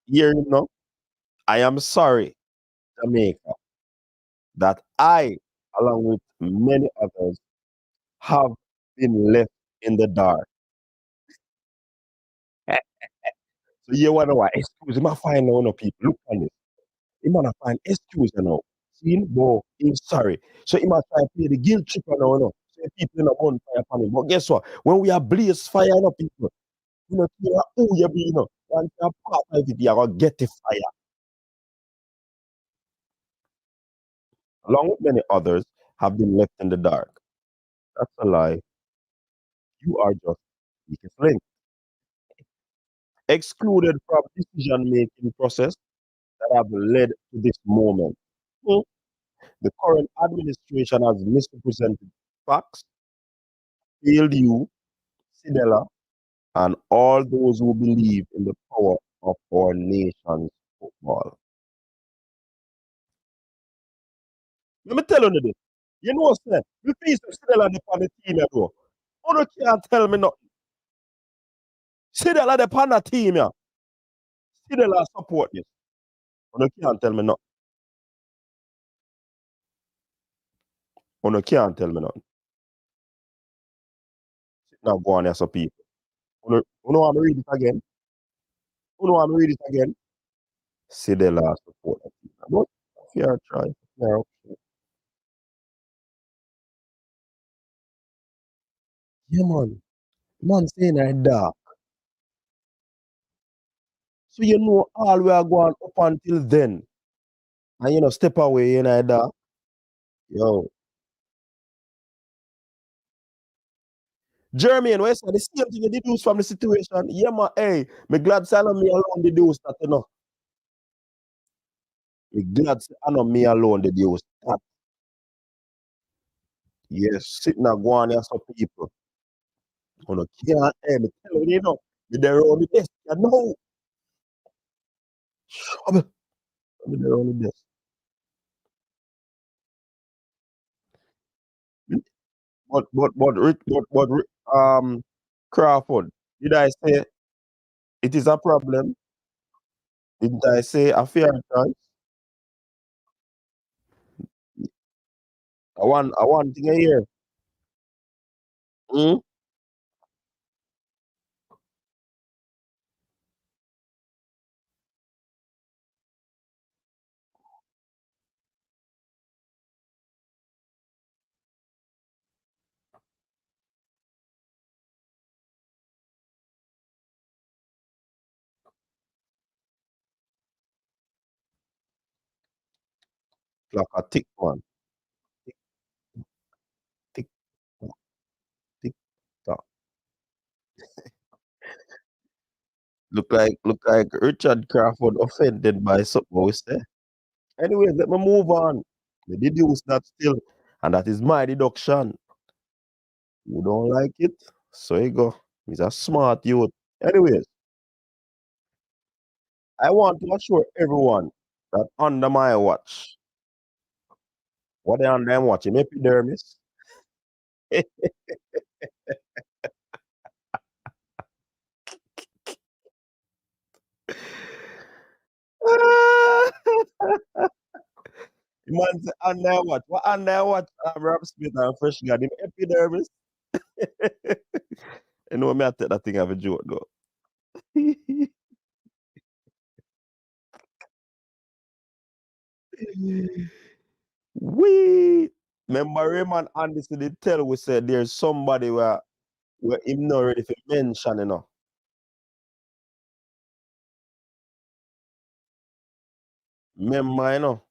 Here you know, I am sorry, Jamaica, that I, along with many others, have been left in the dark. So you wonder why excuse him I find no people. Look on this. He might find excuse now. See him, but he's sorry. So he might try to play the guilt trip now, no. So people in a bonfire upon him. But guess what? When we are blaze fire, you know, people, you know, who you be, you know, once you're part of it, you're gonna get the fire. Along with many others have been left in the dark. That's a lie. You are just weakest link. Excluded from decision making process that have led to this moment. Hmm. The current administration has misrepresented facts, failed you, Sidela, and all those who believe in the power of our nation's football. Let me tell you this. You know, sir, you feel Sidela on the team, you know. You can't tell me nothing. Sidela on the team, yeah. Sidela support this. You can't tell me nothing. You can't tell me nothing. Now go on here, some people. You know I'm read it again. You know I'm read it again. Sidela support that team. But fair try. Fair. Yeah, man. Man saying I dark. So you know all we are going up until then. And you know, step away, you know that. Yo. Jermaine, what you say? The same thing you deduce from the situation. Yeah, man, hey, me glad say I know me alone deduce that, you know. Me glad say I know me alone deduce that. Yes, sitting and go on there some people. You know, can't, hey, me tell you, you know, me there on the best. You know, trouble. Me there on the best. But Crawford, did I say it is a problem? Didn't I say a fair chance? I want thing here. Hmm? Like a tick man. Tick, tick, tock, tick, tock. Look like Richard Crawford offended by something we say. Anyways, let me move on. The deduce that still, and that is my deduction. You don't like it? So you go. He's a smart youth. Anyways, I want to assure everyone that under my watch, what they under I'm watching, epidermis. Man say under I watch. What under I watch? Rob Smith and Fresh God in epidermis. You know me I take that thing as a joke though. We remember Raymond Anderson did tell we said there's somebody where him not ready for mention, you know. Remember, you know.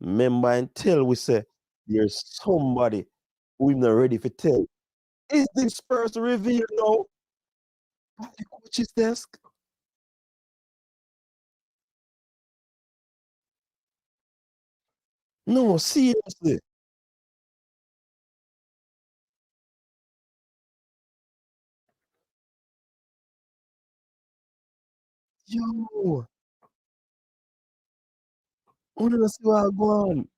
Remember and tell we say there's somebody who him not ready for tell. Is this person revealed now at the coach's desk? No, seriously. Yo, I wanna see what I go on.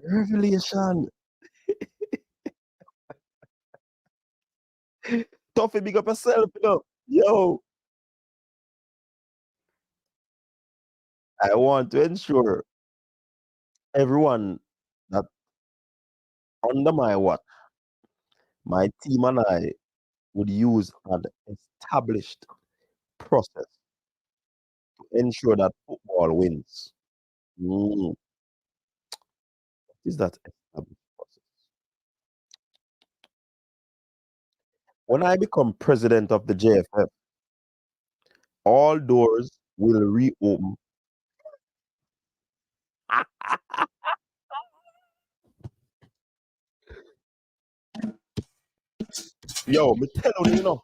Revelation. Toughy, big up yourself, you know. Yo, I want to ensure everyone that under my watch, my team and I would use an established process to ensure that football wins. Mm, is that established process? When I become president of the JFF, all doors will reopen. Yo, me tell you, you know.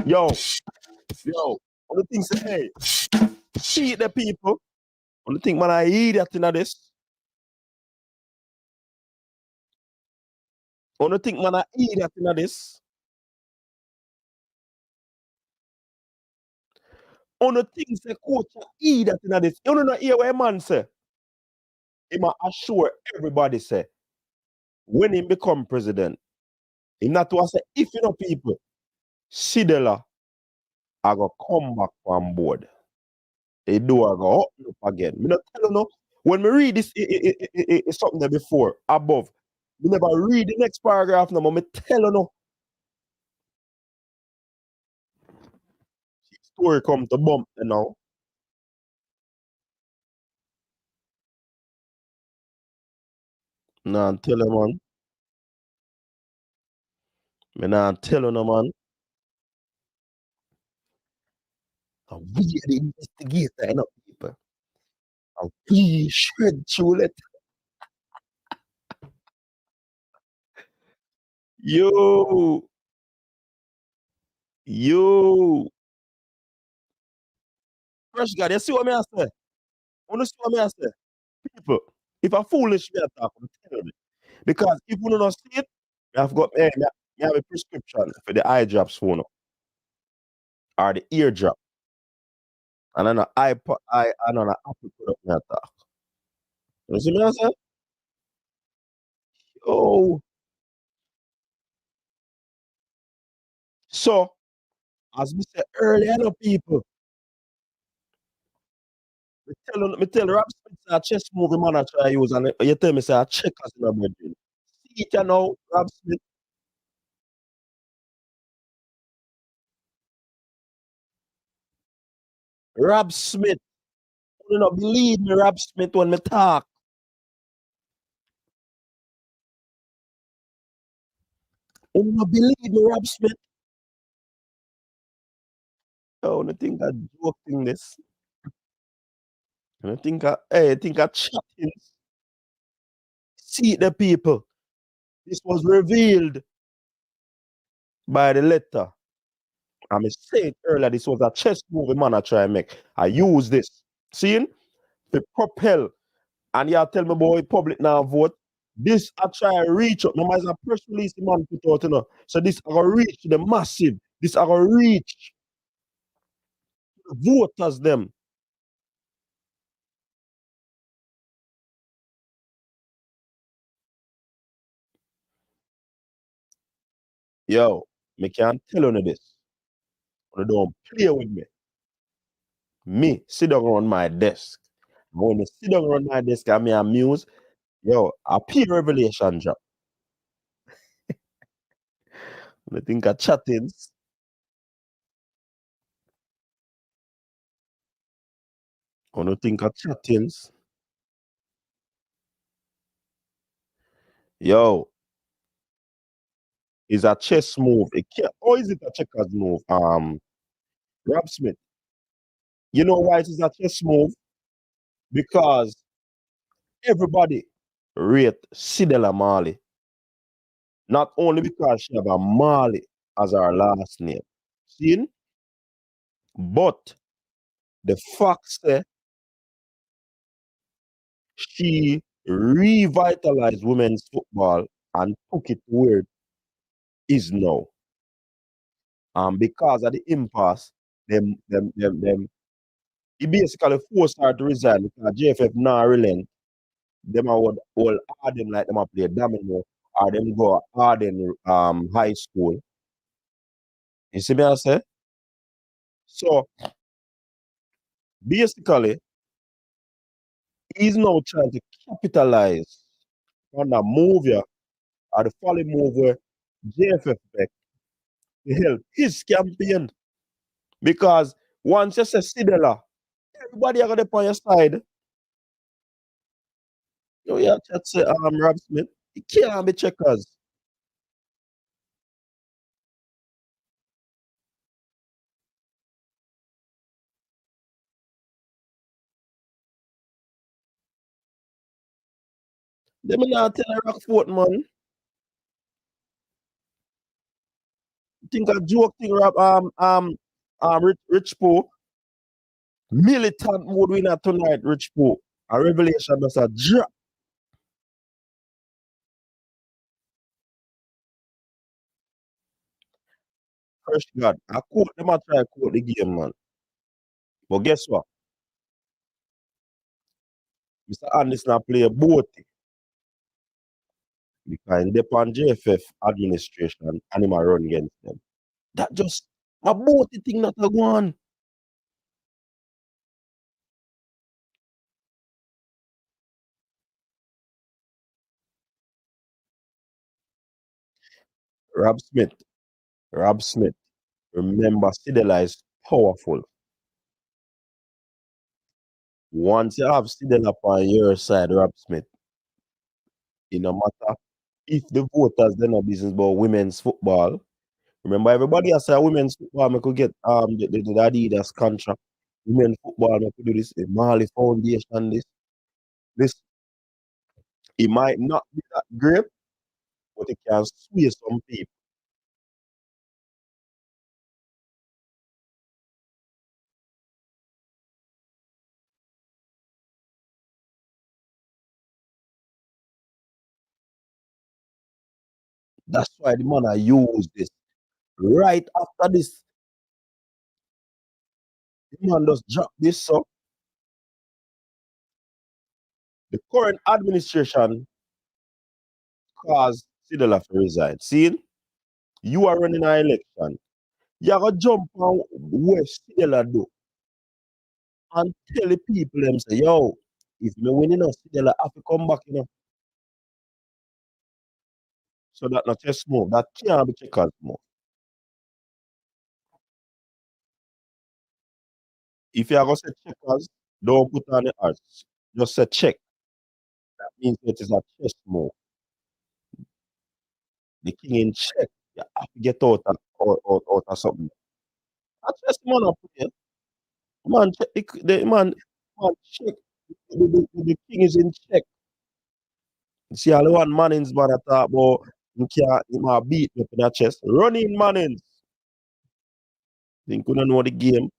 Yo, yo. On the thing say, hey, cheat the people. On the thing, man, I idiot in this. On the thing, man, I idiot in this. On the thing say, coach, I idiot in this. You don't know hear what a man say. He ma assure everybody say, when he become president, he not to say, if you know people, Sidela, I go come back on board. The door go open up again. Me not tell you no. When me read this something there before, above, me never read the next paragraph no, but me tell you no. Story come to bump you know. Nah, tell you man. Me nah tell you no man. And we are the investigator, you know, people. And we shred through it. Yo, yo. Fresh God, you see what me I say? You see what me I say? People, if a foolish me attack, I'm telling you. Because if you don't see it, I've got me have a prescription for the eye drops phone or the ear drop. And then I and an apple product me attack. You see me I say? Oh. So, as we said earlier, no people, me tell Rob Smith say a chess movie man I try use and you tell me say a checkers in a bedroom. See it you know, Rob Smith. Rob Smith. You don't believe me, Rob Smith, when me talk. You don't believe me, Rob Smith. Oh, I think I joking this. And I think I think I chatting. See the people. This was revealed by the letter. I said earlier, this was a chess movie man I try and make. I use this. Seeing? To propel. And you tell me boy public now vote. This I try and reach up. No matter a press release the man put out, you know. So this I gonna reach the massive. This I gonna reach the voters them. Yo, me can't tell you this. You don't play with me. Me sit down on my desk. When me sit down on my desk and me amuse, yo, a P revelation drop. I think of chattings. When I think of chattings, yo, is a chess move. It can't, or is it a checkers move? Rob Smith. You know why it is a chess move? Because everybody rate Sidela Marley. Not only because she have a Marley as her last name. See? But the fact say she revitalized women's football and took it where it is now. Because of the impasse, them he basically forced her to resign because JFF now relent. Them are would all Arden like them a play domino or them go Arden high school. You see me I say? So basically he's now trying to capitalize on the move here or the folly move where JFF back to help his campaign. Because once you say Sidela, everybody are gonna be on your side. You know, yeah, chat say Rob Smith. He can't be checkers. They may not tell a Rockfort man. Think a joke thing Rob Rich Po. Militant mode winner tonight, Rich Po. A revelation that's a drop. First God. I quote them I try to quote the game, man. But guess what? Mr. Anderson play both because in the JFF administration and him a run against them. That just a both thing not a go on. Rob Smith. Rob Smith. Remember, Sidela is powerful. Once you have Sidela on your side, Rob Smith, it no matter if the voters then a business about women's football, Remember, everybody has said women's football me could get the Adidas contract. Women's football me could do this, the Marley Foundation, this. It might not be that great, but it can sway some people. That's why the man I use this. Right after this, the man just drop this so the current administration caused Sidela to resign. See, you are running an election. You gotta jump on where Sidela do and tell the people them say, yo, if me win enough, Sidela have to come back, So that not just smoke. That can't be checkers smoke. If you are gonna say checkers, don't put on the arts. Just say check. That means it is a chess move. The king in check. You have to get out of something. That's just man up here. Man, check man check. The king is in check. See, all the one Mannings man talk about he might beat me in the chest. Running Mannings. Think you don't know the game.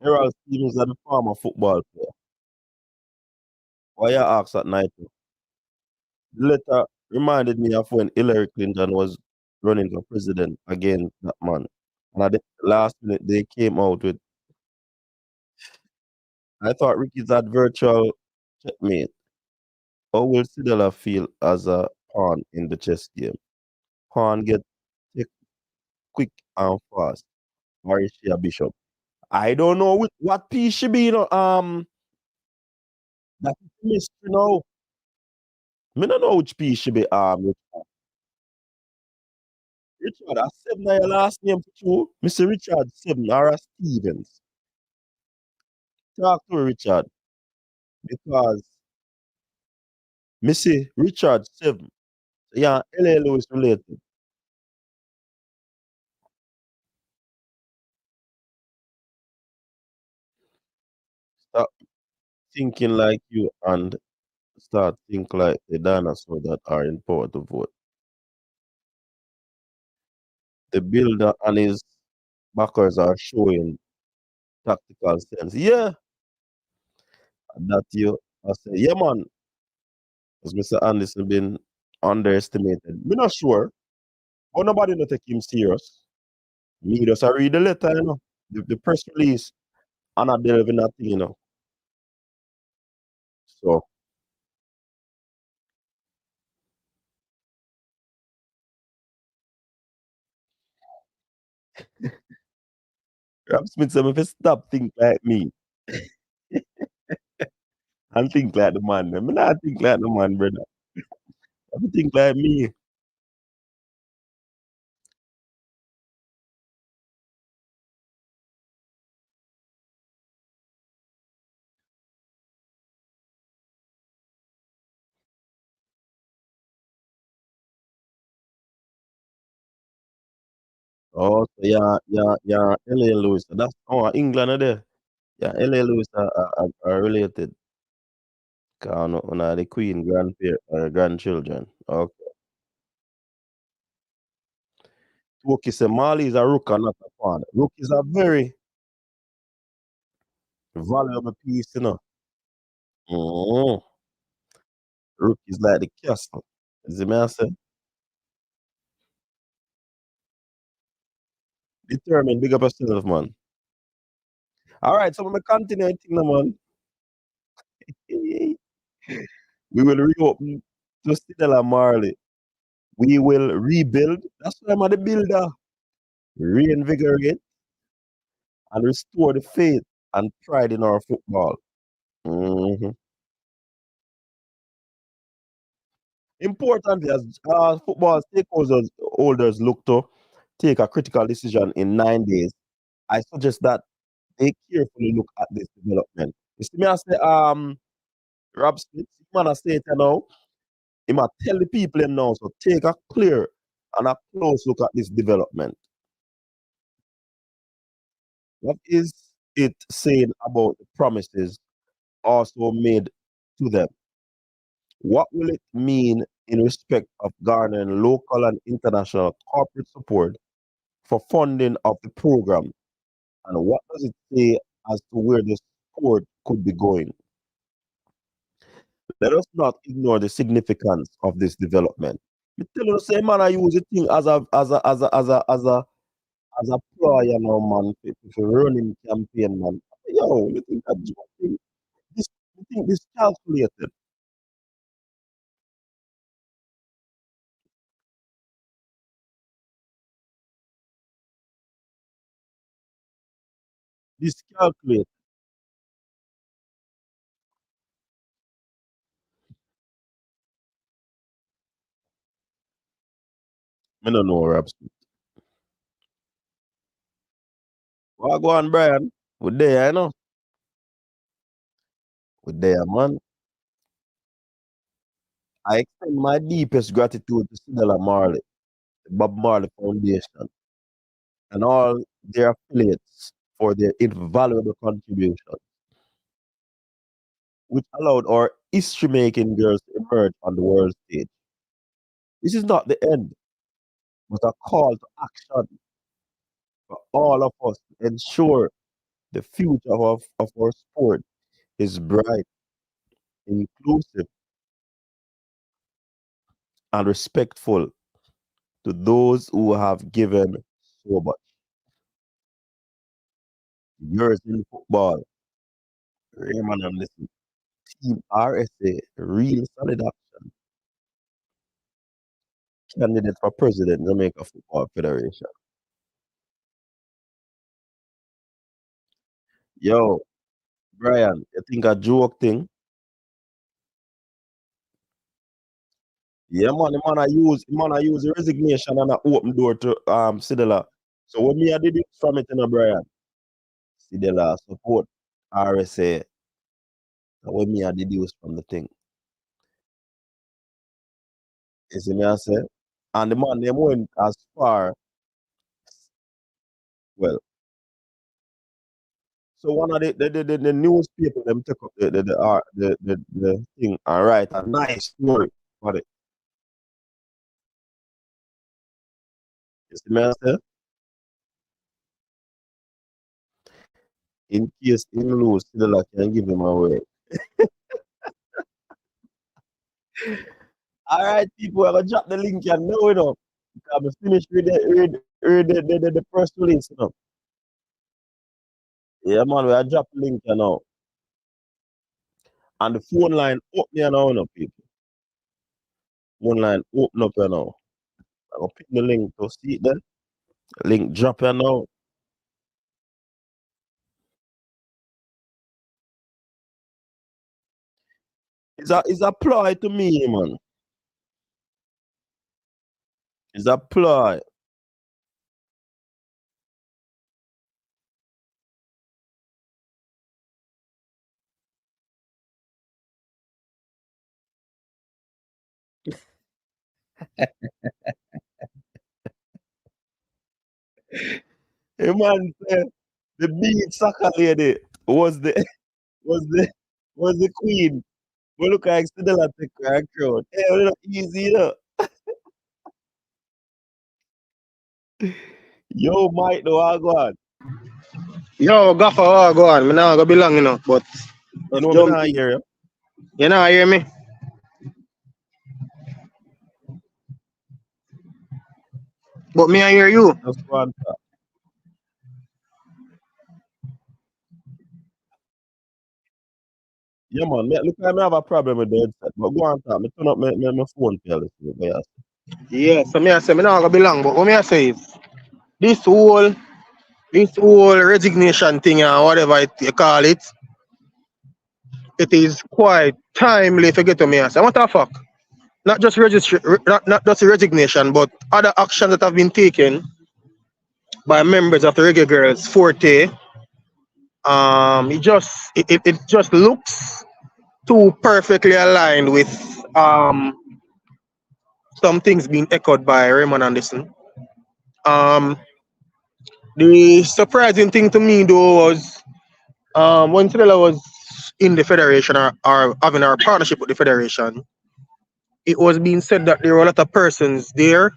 Harold Stevens is a former football player. Why you ask at night? The letter reminded me of when Hillary Clinton was running for president against that man. And at the last minute, they came out with, I thought Ricky's had virtual checkmate. How will Sidela feel as a pawn in the chess game? Pawn get take quick and fast. Or is she a bishop? I don't know what piece she be, that is a mystery now. Me don't know which piece she be, Richard, a seven na your last name for you. Mr. Richard Seven or a Stevens. Talk to Richard because Missy Richard Seven. Yeah, L.A. Lewis related. Stop thinking like you and start think like the dinosaur that are in power to vote. The builder and his backers are showing tactical sense. Yeah, that you I say, yeah man, because Mr. Anderson been underestimated. Me not sure, but nobody not take him serious. Me just I read the letter, the press release, and I delve in that thing. So Rob Smith said, if you stop think like me and think like the man, I not think like the man, brother. If you think like me, oh, so yeah, L.A. Lewis. That's England are there. Yeah, L.A. Lewis are related. Cause one of the Queen grandchildren. Okay. Rookie say Marley is a rook and not a pawn. Rook is a very valuable piece. Mm. Rook is like the castle. Is it me I say? Determined, big up yourself, man. All right, so I'm gonna continue I think, man. We will reopen to Stella Marley. We will rebuild. That's why I'm the builder. Reinvigorate and restore the faith and pride in our football. Mhm. Importantly, as football stakeholders holders look to take a critical decision in 9 days, I suggest that they carefully look at this development. You see me, I say, Rob Smith, man, I say it now. He might tell the people him now, so take a clear and a close look at this development. What is it saying about the promises also made to them? What will it mean in respect of garnering local and international corporate support for funding of the program? And what does it say as to where the sport could be going? Let us not ignore the significance of this development. Me tell you, say man, I use the thing as a ploy, you know, man, for running campaign, man. Yo, you think that this, you think this calculated? This calculated? I don't know, Raps. What go on, Brian? We there, you know? We there, man. I extend my deepest gratitude to Sidela Marley, the Bob Marley Foundation, and all their affiliates for their invaluable contribution, which allowed our history-making girls to emerge on the world stage. This is not the end, but a call to action for all of us to ensure the future of our sport is bright, inclusive, and respectful to those who have given so much. Yours in football, Raymond and listen, Team RSA, real solid action, candidate for president, Jamaica Football Federation. Yo, Brian, you think a joke thing? Yeah, man, the man I use the resignation and I open door to Sidela. So when me I did it from it, Brian, Sidela support RSA. So when me I deduce from the thing. You see me I say? And the man them went as far, well, so one of the newspaper them take up the thing and write a nice story for it. You see me I say? In case he lose, Sidela can give him away. All right, people, I'm gonna drop the link here now, you know. Because I'm finished with the press release, you know. Yeah, man, we are drop the link here now. And the phone line open here now, you know, people. Phone line open up here now. I'm gonna pin the link to see it then. Link drop here now. It's a ploy to me, man. It's a ploy. Hey, man, the big soccer lady was the was the was the queen. We look like Stella take her crown. Hey, we look easy, you know. Yo, Mike, no, I go on. Yo, Gaffer, go on. Me not gonna be long, but You just know, me jump not in. hear you. You not hear me? But me I hear you. Just go on. Yeah, man. Look, I have a problem with the headset, but go on, talk. Me turn up my phone for you. Listen, yes. Yeah, so me I say me not gonna be long, but what me I say is this whole this whole resignation thing or whatever you call it, it is quite timely to get to me. I say, what the fuck? Not just not just the resignation, but other actions that have been taken by members of the Reggae Girlz forte. It just looks too perfectly aligned with some things being echoed by Raymond Anderson. Um, the surprising thing to me though was when Cinderella was in the federation or having our partnership with the federation, it was being said that there were a lot of persons there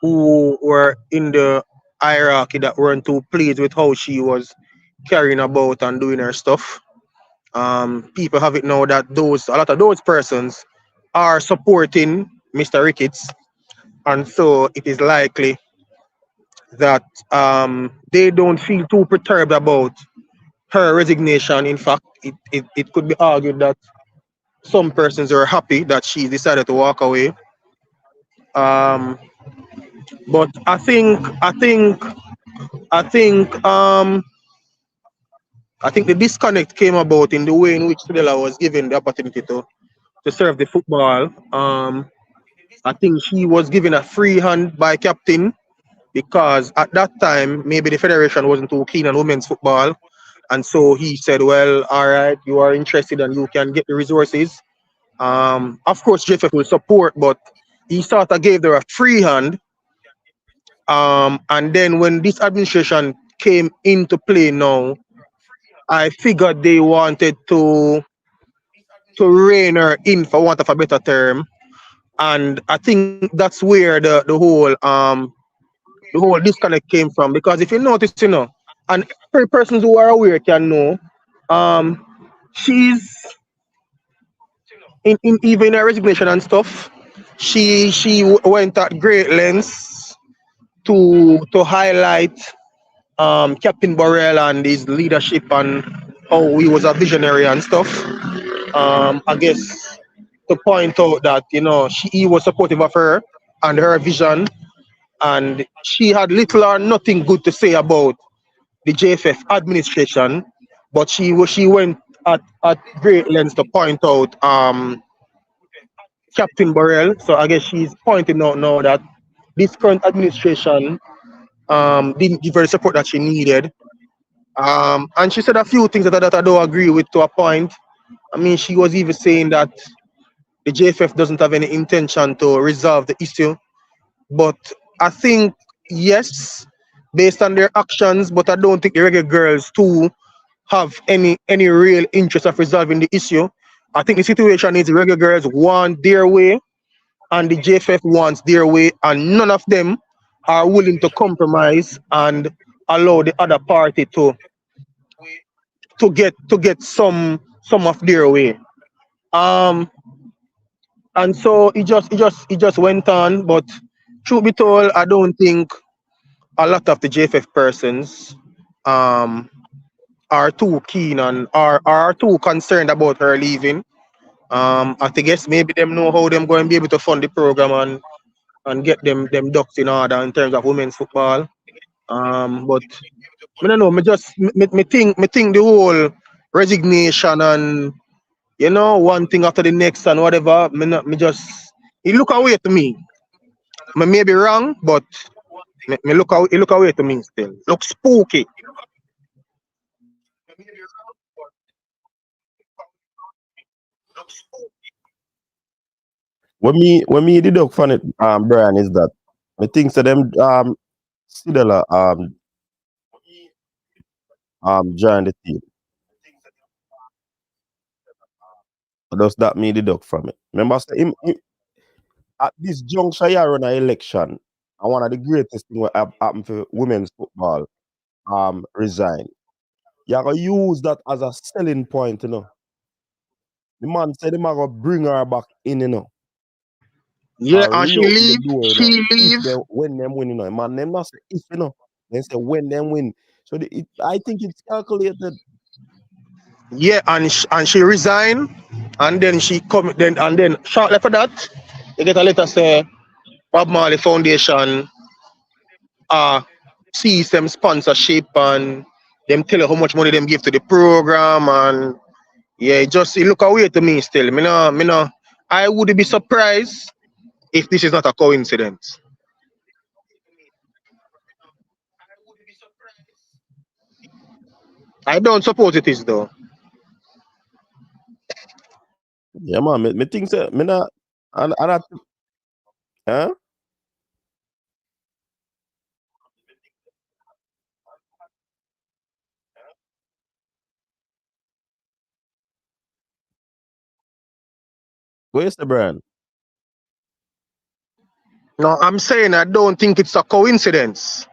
who were in the hierarchy that weren't too pleased with how she was carrying about and doing her stuff. People have it now that a lot of those persons are supporting Mr. Ricketts, and so it is likely that they don't feel too perturbed about her resignation. In fact, it could be argued that some persons are happy that she decided to walk away. Um, but I think the disconnect came about in the way in which Stella was given the opportunity to serve the football. I think she was given a free hand by captain because at that time maybe the federation wasn't too keen on women's football, and so he said, "Well, all right, you are interested and you can get the resources." Of course, JFF will support, but he sort of gave her a free hand. And then when this administration came into play now, I figured they wanted to rein her in, for want of a better term. And I think that's where the whole disconnect came from. Because if you notice, and every persons who are aware can know, um, she's in even her resignation and stuff. She went at great lengths to highlight Captain Burrell and his leadership and how he was a visionary and stuff. I guess to point out that he was supportive of her and her vision, and she had little or nothing good to say about the JFF administration, but she went at great lengths to point out Captain Burrell. So I guess she's pointing out now that this current administration didn't give her the support that she needed. And she said a few things that I don't agree with to a point. I mean, she was even saying that the JFF doesn't have any intention to resolve the issue. But I think, yes, based on their actions, but I don't think the Reggae Girlz too have any real interest of resolving the issue. I think the situation is the Reggae Girlz want their way and the JFF wants their way, and none of them are willing to compromise and allow the other party to get some of their way. Um, and so it just went on. But truth be told, I don't think a lot of the JFF persons um are too keen and are too concerned about her leaving. I think guess maybe them know how them going to be able to fund the program and get them ducks in order in terms of women's football. But I don't know. Me think the whole resignation and one thing after the next and whatever. Me just it look away to me. Me may be wrong, but it look away to me still. Look spooky. When me deduct from it, Brian, is that I think so them Sidela join the team. So does that me deduct from it? Remember, say at this juncture you run an election, and one of the greatest thing what happened for women's football resign. You gonna use that as a selling point. The man said him gonna bring her back in. Yeah, And and she reopen the leave. door. She If leave. they when them win. Man, them not say if. They say when them win. So I think it's calculated. Yeah, and she resign, and then she come then shortly after that, you get a letter say Bob Marley Foundation uh sees them sponsorship and them tell you how much money them give to the program, and yeah, it look away to me still. Me no I would be surprised if this is not a coincidence. I don't suppose it is though. Yeah, man. Me think so. Me not and that Huh? Where's the brand? No, I'm saying I don't think it's a coincidence.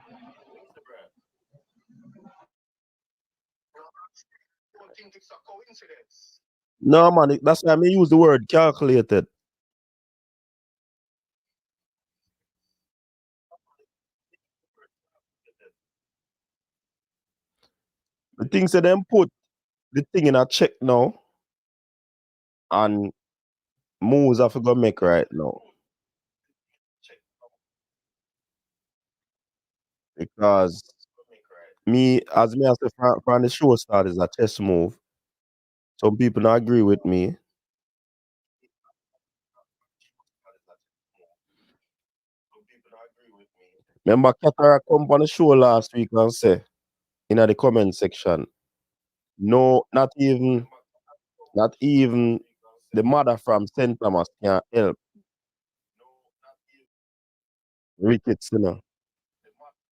No, man. That's why I use the word calculated. The things that them put the thing in a check now and moves I forgot make right now. Because as me as the from the show start is a chess move. Some people not agree with me. Remember Katara come on the show last week and say in the comment section, no, not even the mother from St. Thomas can help Ricketts, you know.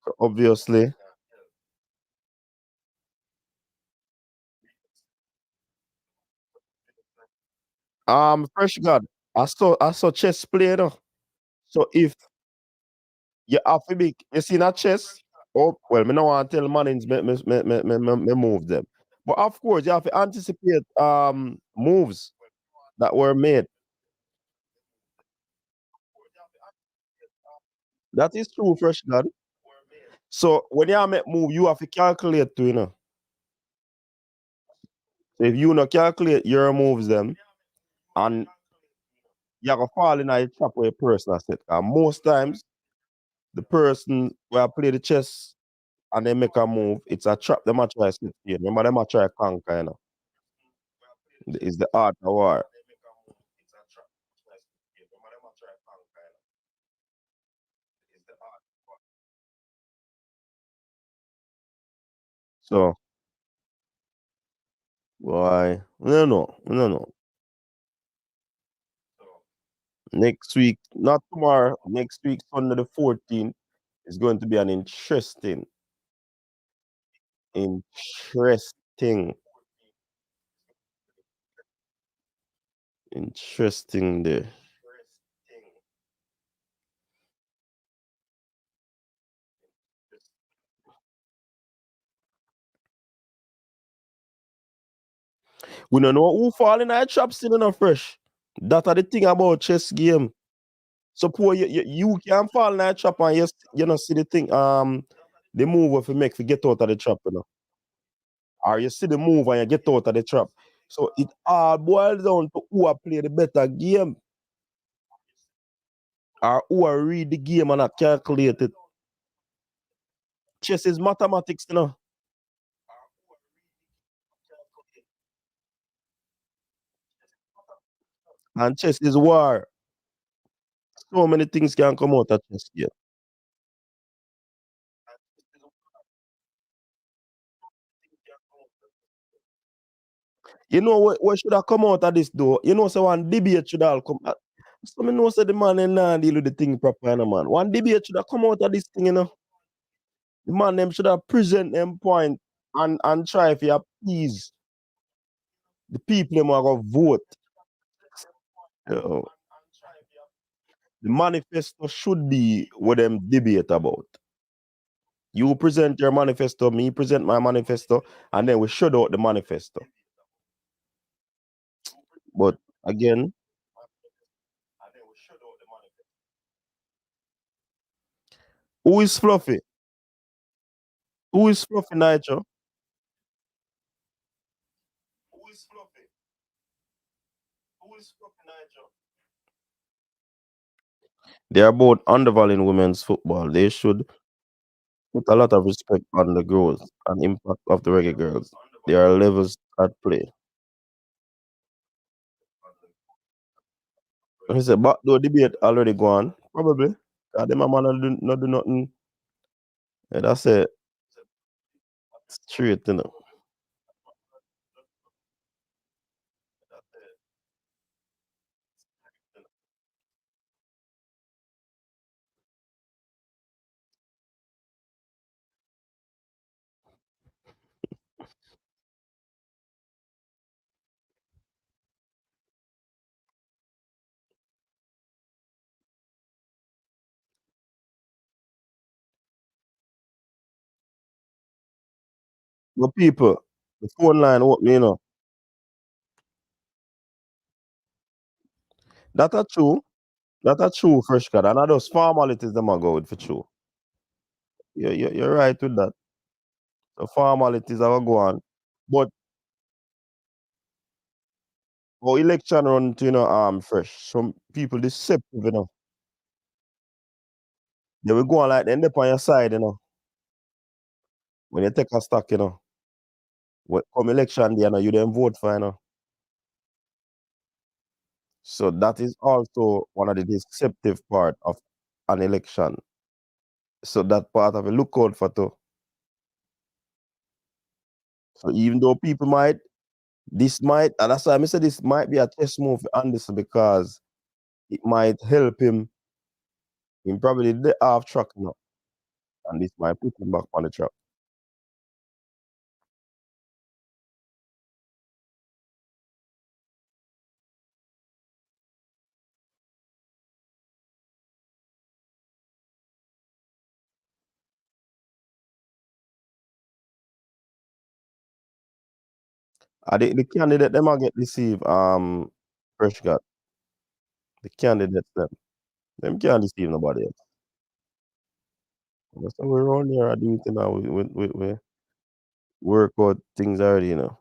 So obviously, fresh God, I saw chess play, you know. So if you have to be you see that chess, oh well, me no want to tell Mannings me move them. But of course you have to anticipate moves that were made. That is true, fresh God. So when you make move, you have to calculate too, you know. So if you not calculate your moves them and you go fall in a trap where a person has set. And most times the person will play the chess and they make a move, it's a trap. They might try to sit here. Remember, they might try to conquer, you know. It's the art of war. So, why? No, no, no, no. Next week, not tomorrow, next week, Sunday the 14th, is going to be an interesting, interesting day. We don't know who fall in our trap still in a fresh. That are the thing about chess game. Suppose you can fall in a trap and you know see the thing the move if you make to get out of the trap, you know. Or you see the move and you get out of the trap. So it all boils down to who play the better game or who read the game and calculate it. Chess is mathematics, you know. And chess is war. So many things can come out of chess game. You know what should have come out of this though? You know, so one debate should have come. So me know say the man and nah deal with the thing proper, you know, man. One debate should have come out of this thing, you know. The man them should have present them point and try if you appease the people them are gonna vote. You know. The manifesto should be what them debate about. You present your manifesto, me present my manifesto, and then we shut out the manifesto. But again, who is fluffy? Who is fluffy, Nigel? They are both undervaluing women's football. They should put a lot of respect on the growth and impact of the Reggae Girls. There are levels at play. He said, but the debate already gone. Probably. Because them a man not do nothing. Yeah, that's it. Straight, you know. But people, the phone line open, you know. That are true. That are true, fresh cut. And those formalities them a go with for true. You're right with that. The formalities are go on. But how election run to, you know, fresh. Some people deceptive, you know. They will go on like they end up on your side, you know. When you take a stock, you know. When come election day, you know, you then vote for, you know. So that is also one of the deceptive part of an election. So that part of it, look out for too. So even though people might, this might, and that's why I say this might be a test move for Anderson because it might help him in probably the half track now. And this might put him back on the track. The candidate them might get deceived, fresh got. The candidates them can't deceive nobody else. So we're around here, I do it now. We work out things already, you know.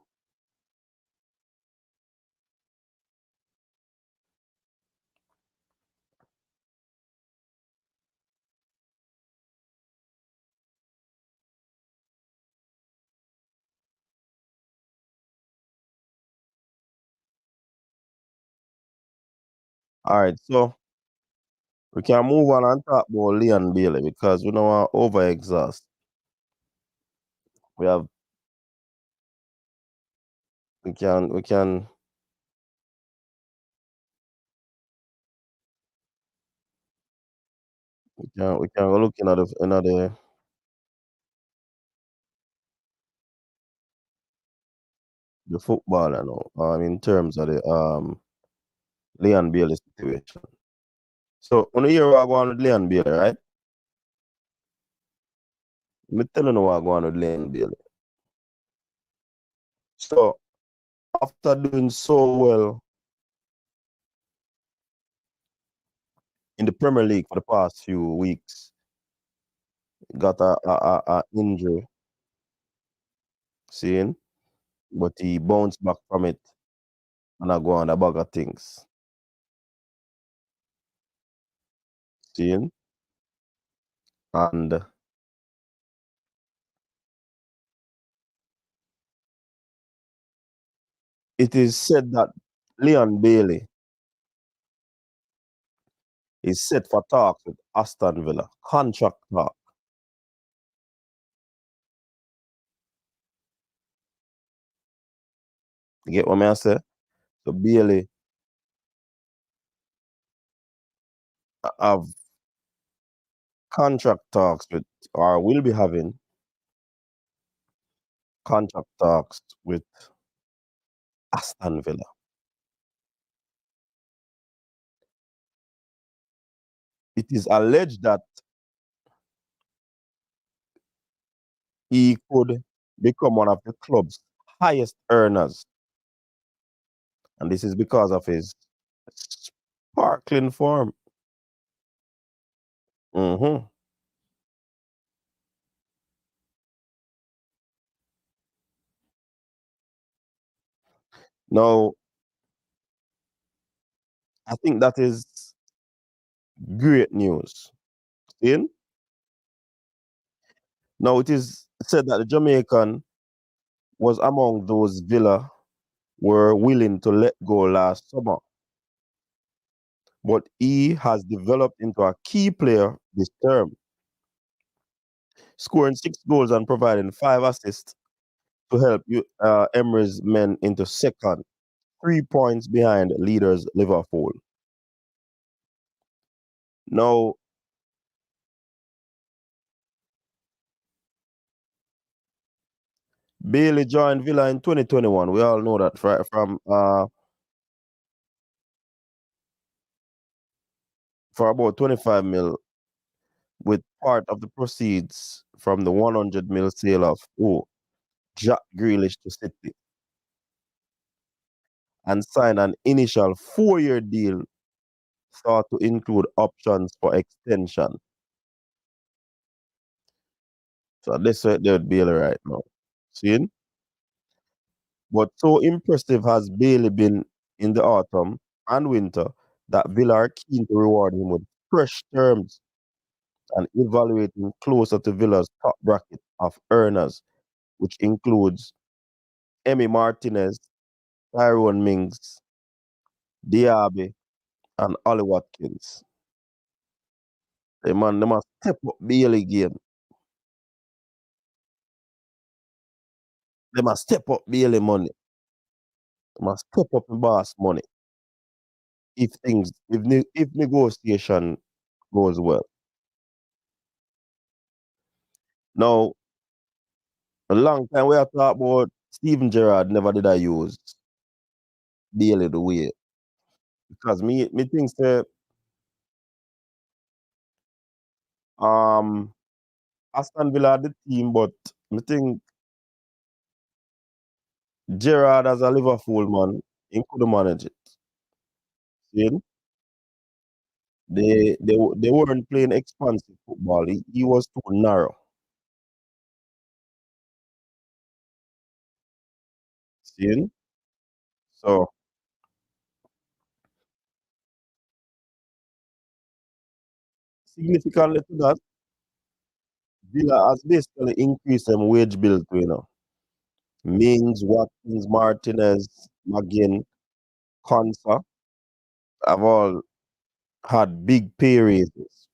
All right, so we can move on and talk about Leon Bailey because we don't want over exhaust. We have we can we can go look in the football, you know, in terms of the Leon Bailey situation. So when you hear what going on with Leon Bailey, right? Me telling you what going on with Leon Bailey. So after doing so well in the Premier League for the past few weeks, got a injury, seeing, but he bounced back from it and I go on a bag of things, seeing, and it is said that Leon Bailey is set for talks with Aston Villa, contract talk. You get what I say? So Bailey have contract talks with, or will be having contract talks with Aston Villa. It is alleged that he could become one of the club's highest earners, and this is because of his sparkling form. hmm Now, I think that is great news. In Now, it is said that the Jamaican was among those Villa were willing to let go last summer, but he has developed into a key player this term, scoring 6 goals and providing 5 assists to help Emery's men into second, 3 points behind leaders Liverpool. Now, Bailey joined Villa in 2021. We all know that from for about 25 mil, with part of the proceeds from the 100 mil sale of Jack Grealish to City and sign an initial 4-year deal thought to include options for extension. So this right there with Bailey right now. See? But so impressive has Bailey been in the autumn and winter that Villa are keen to reward him with fresh terms and evaluating closer to Villa's top bracket of earners, which includes Emi Martinez, Tyrone Mings, Diaby, and Ollie Watkins. Hey man, they must step up Bailey game. They must step up Bailey money. They must step up the boss money. If negotiation goes well. Now, a long time we have talked about Steven Gerrard never did I use Bailey the way. Because me think say Aston Villa had the team, but me think Gerrard as a Liverpool man, he could manage it. See? They weren't playing expansive football. He was too narrow. See? So significantly to that, Villa has basically increased them wage bill to, Mings, Watkins, Martinez, McGinn, Konsa have all had big pay raises.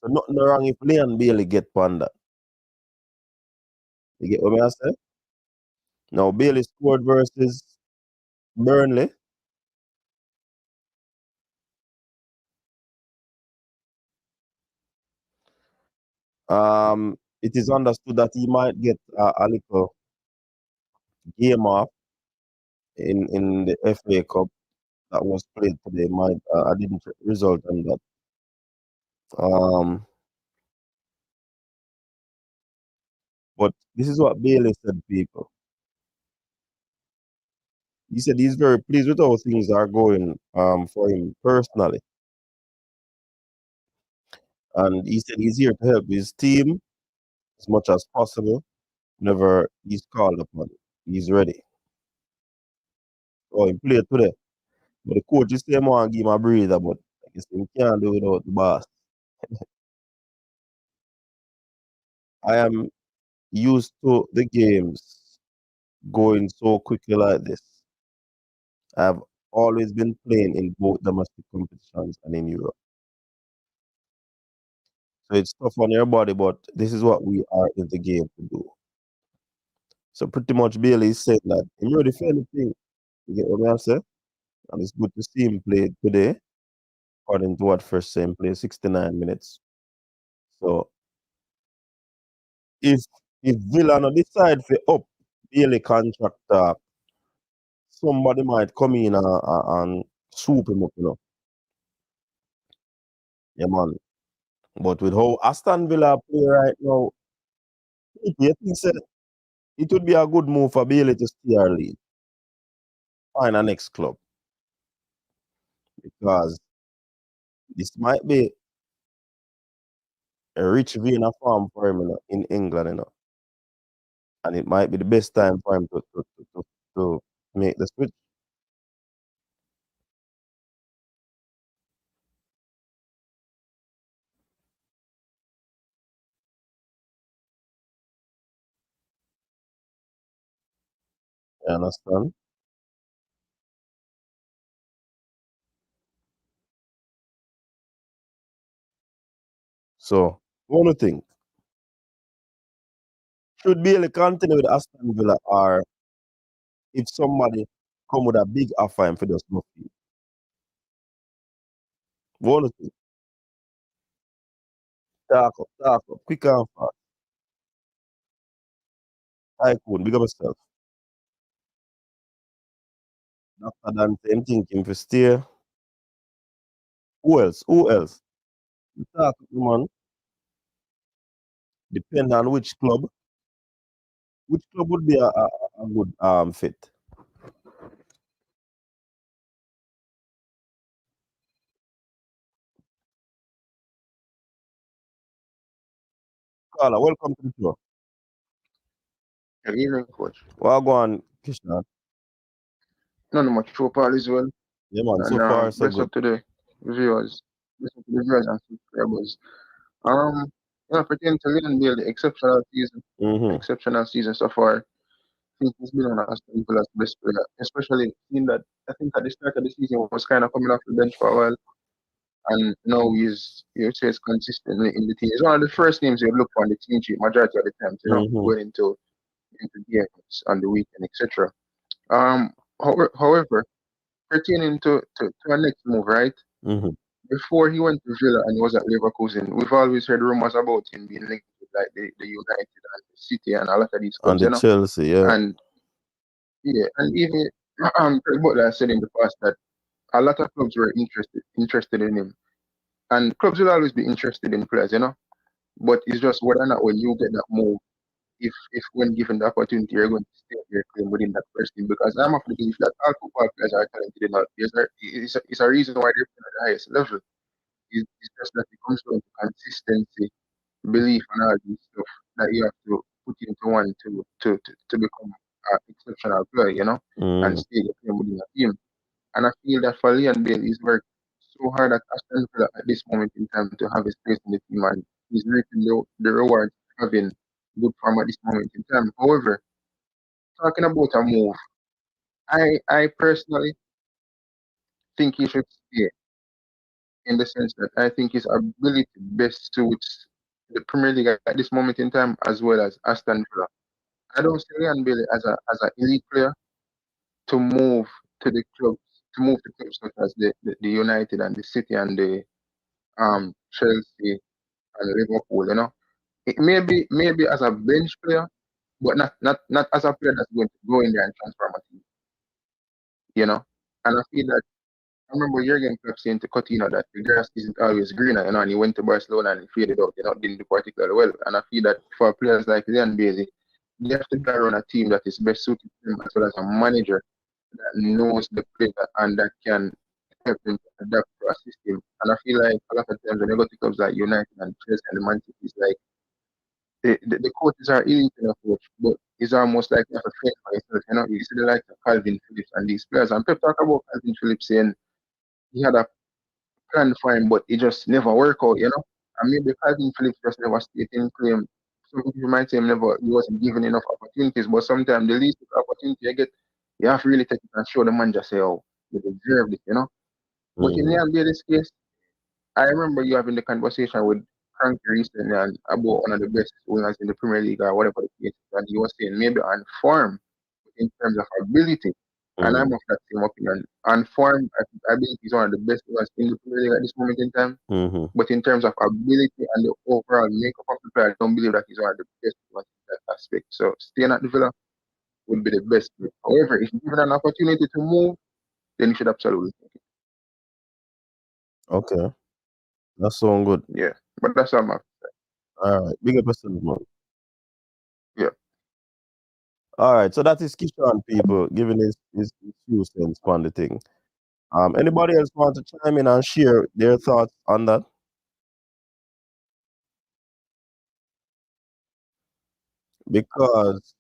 So nothing wrong if Leon Bailey get panda. You get what I say? Now Bailey scored versus Burnley. It is understood that he might get a little game off in the FA Cup that was played today. I didn't result on that. But this is what Bailey said, people. He said he's very pleased with how things are going for him personally. And he said he's here to help his team as much as possible whenever he's called upon. He's ready. Oh, he played today. But the coach is saying want to give him a breather, but I guess he can't do without the boss. I am used to the games going so quickly like this. I've always been playing in both domestic competitions and in Europe. So it's tough on your body, but this is what we are in the game to do. So pretty much Bailey is saying that I'm ready for anything. You get what I'm saying? And it's good to see him play today, according to what first saying play 69 minutes. So if Villa no decide to up Bailey contract, somebody might come in and swoop him up. Yeah, man. But with how Aston Villa play right now, you think say it would be a good move for Bailey to stay our league, find a next club, because this might be a rich vein of farm for him, in England, and it might be the best time for him to make the switch. You understand? So, one thing, should Bailey continue with Aston Villa, or if somebody come with a big offer him for just nothing? One thing, talk up, quick and fast. Tycoon, big up yourself. After that, I'm thinking for stay. Who else? Who else? Talk, man. Depend on which club. which club would be a good fit? Carla, welcome to the show. Good evening, coach. Well, go on, Krishna. Not much football as well. Yeah, man. So And far, so bless good. up to the viewers. Bless up to the viewers and subscribers. Pertaining to Leon Bailey, Mm-hmm. exceptional season so far. I think he's been on Aston Villa's best player, especially seeing that I think at the start of the season was kind of coming off the bench for a while, and now you would say it's consistently in the team. He's one of the first names you look for on the team sheet majority of the time, Mm-hmm. going into games on the weekend, etc. However, pertaining to our next move, right? Mm-hmm. Before he went to Villa and he was at Leverkusen, we've always heard rumors about him being linked with like the United and the City and a lot of these And clubs, the Chelsea, yeah. And yeah, and even Craig Butler said in the past that a lot of clubs were interested in him, and clubs will always be interested in players, But it's just whether or not when you get that move, if when given the opportunity, you're going to stay your claim within that first team. Because I'm of the belief that all football players are talented enough. It's a reason why they're playing at the highest level. It's just that it comes down to consistency, belief, and all these stuff that you have to put into one to become an exceptional player, and Mm. stay your claim within a team. And I feel that for Leon Bailey, he's worked so hard at Aston Villa at this moment in time to have his place in the team, and he's reaping the rewards of having good form at this moment in time. However, talking about a move, I personally think he should stay in the sense that I think his ability best suits the Premier League at this moment in time as well as Aston Villa. I don't see Leon Bailey as an elite player to move to the clubs such as the United and the City and the Chelsea and Liverpool, It maybe as a bench player, but not as a player that's going to go in there and transform a team, And I feel that I remember Jurgen Klopp saying to Coutinho that the grass isn't always greener, and he went to Barcelona and he faded out, didn't do particularly well. And I feel that for players like Leon Bailey, they have to be around a team that is best suited to them as well as a manager that knows the player and that can help them to adapt to a system. And I feel like a lot of times when you go to clubs like United and Chelsea and the Man City, it's like the coaches are elite in a coach, but it's almost like you have to train for yourself. You see the likes of Calvin Phillips and these players. And Pep talk about Calvin Phillips saying he had a plan for him, but it just never worked out, And maybe Calvin Phillips just never stayed in claim. Some people might say he wasn't given enough opportunities, but sometimes the least opportunity you get, you have to really take it and show the man just say, oh, you deserve it, But in Leon Bailey's case, I remember you having the conversation with Frankie recently and about one of the best wingers in the Premier League or whatever the case, and he was saying maybe on form in terms of ability. And I'm of that same opinion. On form, I believe he's one of the best players in the Premier League at this moment in time. Mm-hmm. But in terms of ability and the overall makeup of the player, I don't believe that he's one of the best players in that aspect. So staying at the Villa would be the best play. However, if given an opportunity to move, then you should absolutely take it. Okay. That sounds good. Yeah. But that's all, man. All right. Big up yourself, man. Yeah. All right. So that is Kishan, people, giving his 2 cents on the thing. Anybody else want to chime in and share their thoughts on that? Because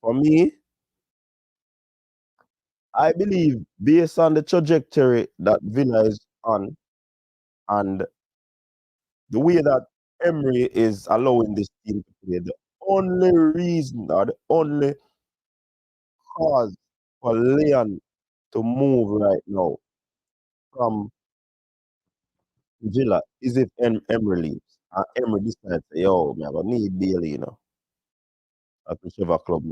for me, I believe based on the trajectory that Villa is on and the way that Emery is allowing this team to play, the only reason or the only cause for Leon to move right now from Villa is if Emery leaves. And Emery decides, yo, man, I need Bailey, at whichever club.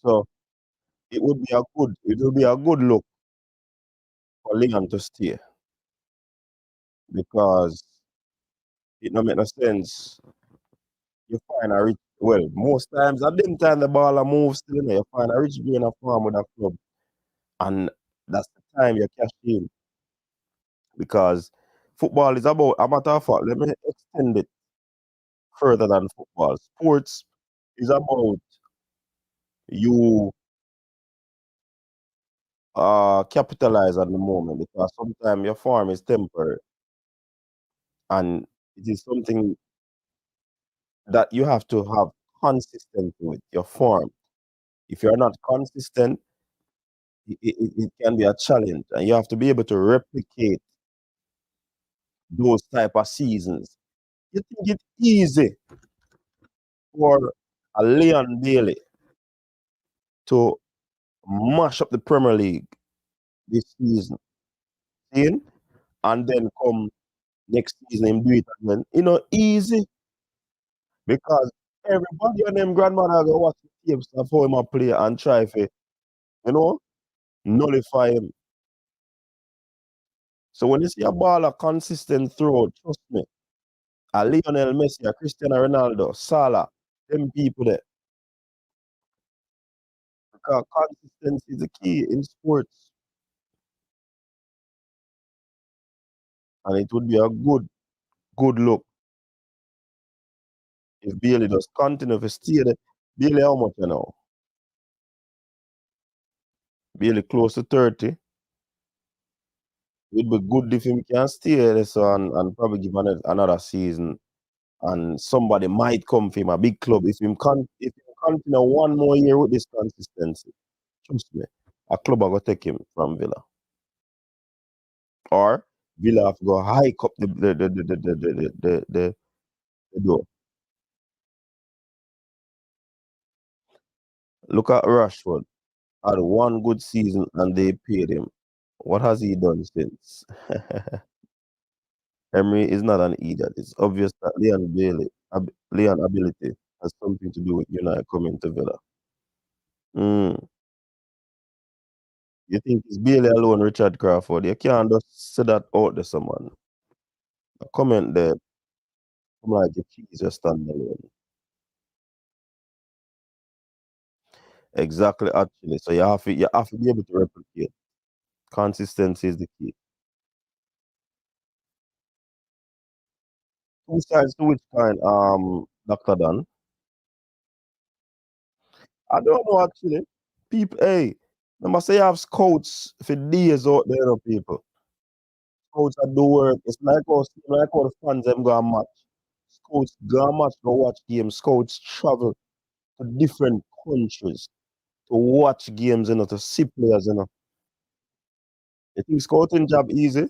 So it will be a good look for Leon to stay because it don't make no sense. You find a rich, well, most times at them time the ball a move still, you find a rich being a farm with a club, and that's the time you cash in. because football is about, a matter of fact, let me extend it further than football. Sports is about you capitalize on the moment, because sometimes your form is temporary and it is something that you have to have consistency with your form. If you're not consistent, it can be a challenge, and you have to be able to replicate those type of seasons. You think it's easy for a Leon Bailey to mash up the Premier League this season, seeing, and then come next season and do it again? Easy, because everybody and them grandmother go watch the tapes of how him a play and try to, nullify him. So when you see a baller consistent throughout, trust me, a Lionel Messi, a Cristiano Ronaldo, Salah, them people there. Because consistency is the key in sports. And it would be a good look if Bailey does continue to stay there. Bailey, how much you know? Bailey close to 30. It would be good if he can stay there, so, and probably give another season. And somebody might come for him, a big club. If he continue one more year with this consistency, trust me, a club are going to take him from Villa. Or Villa have to go hike up the door. Look at Rashford. Had one good season and they paid him. What has he done since? Emery is not an idiot. It's obvious that Leon ability has something to do with United coming to Villa. You think it's Bailey alone, Richard Crawford? You can't just say that out there, someone. A comment there, come like your cheese just stand alone. Exactly, actually. So you have to be able to replicate. Consistency is the key. Two sides to which kind, Dr. Dan? I don't know actually. People, hey, remember say you have scouts for days out there, people. Scouts that do work. It's like how the fans them go and match. Scouts go and match, go watch games. Scouts travel to different countries to watch games, to see players. You think scouting job easy?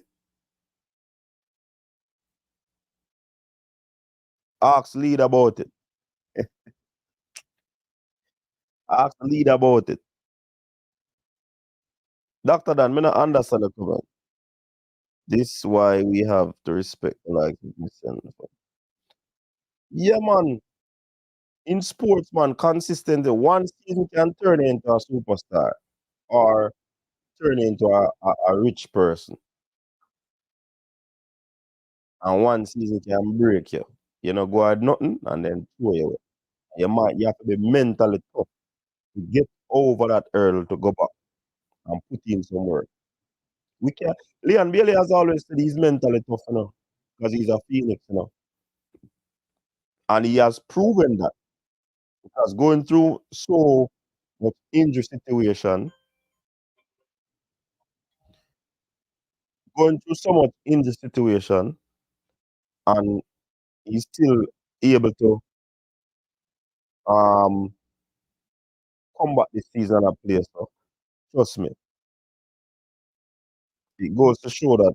Ask lead about it. Ask lead about it. Dr. Dan, me not understand the comment. This is why we have to respect like this. Yeah, man. In sports, man, consistently, one season can turn you into a superstar or turn you into a rich person. And one season can break you. You know, go at nothing and then throw you away. You have to be mentally tough to get over that hurdle to go back and put in some work. We can Leon Bailey has always said he's mentally tough, because he's a phoenix, and he has proven that, because going through so much injury situation, and he's still able to um come back this season and play. So trust me, it goes to show that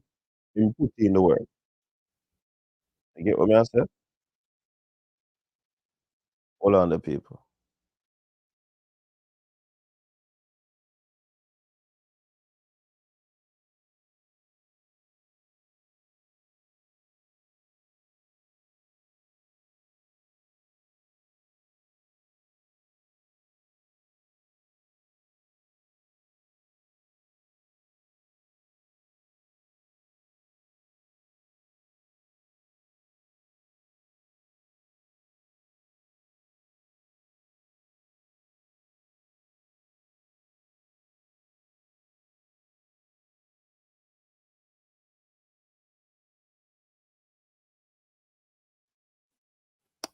he put in the work. You get what I say? Hold on, the people.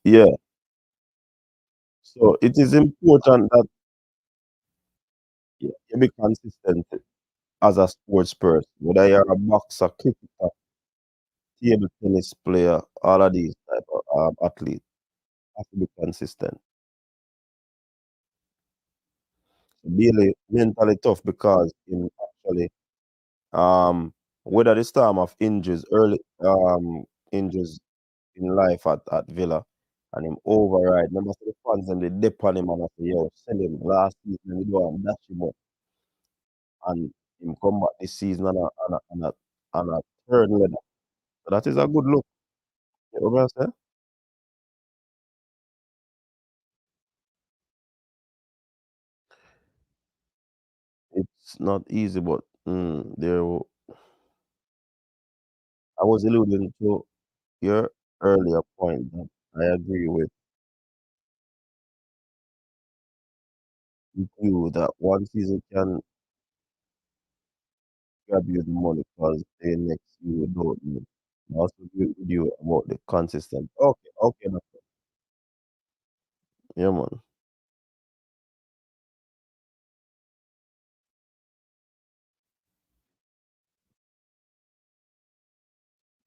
Yeah. So it is important that you be consistent as a sports person, whether you're a boxer, cricketer, table tennis player, all of these type of athletes have to be consistent. Really mentally tough because in actually whether this time of injuries, early injuries in life at Villa and him override. Remember say the fans them they dip on him and I say, yo, sell him last season we go and dash him up and him come back this season on a third leather. So that is a good look. You know what I'm saying? It's not easy, but I was alluding to your earlier point that I agree with you that one season can grab you the money because the next you don't know. I also agree with you about the consistent. Okay, okay, yeah, man.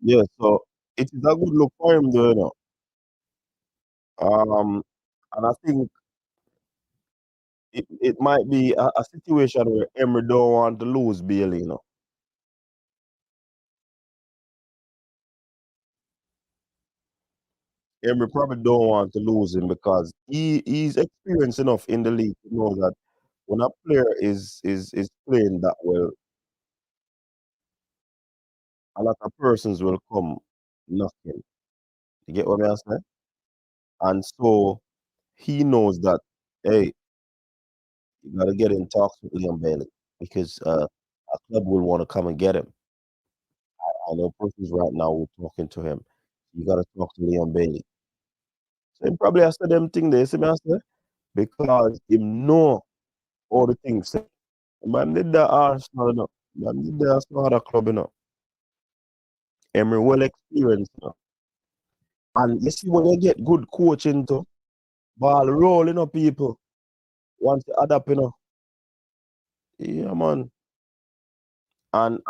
Yeah, so it is a good look for him, though, you know. And I think it might be a situation where Emery don't want to lose Bailey, you know. Emery probably don't want to lose him because he's experienced enough in the league to know that when a player is playing that well, a lot of persons will come knocking. You get what I'm saying? And so he knows that, hey, you gotta get in talks with Liam Bailey because a club will want to come and get him. I know persons right now who talking to him. You gotta talk to Liam Bailey. So he probably has to them thing there, see me I say? Because him know all the things. Say. Man did the Arsenal, you know. Man did the some other club, you know. Emery well experienced, you know. And you see when you get good coaching too, ball rolling up people once you adapt, you know. Yeah, man. And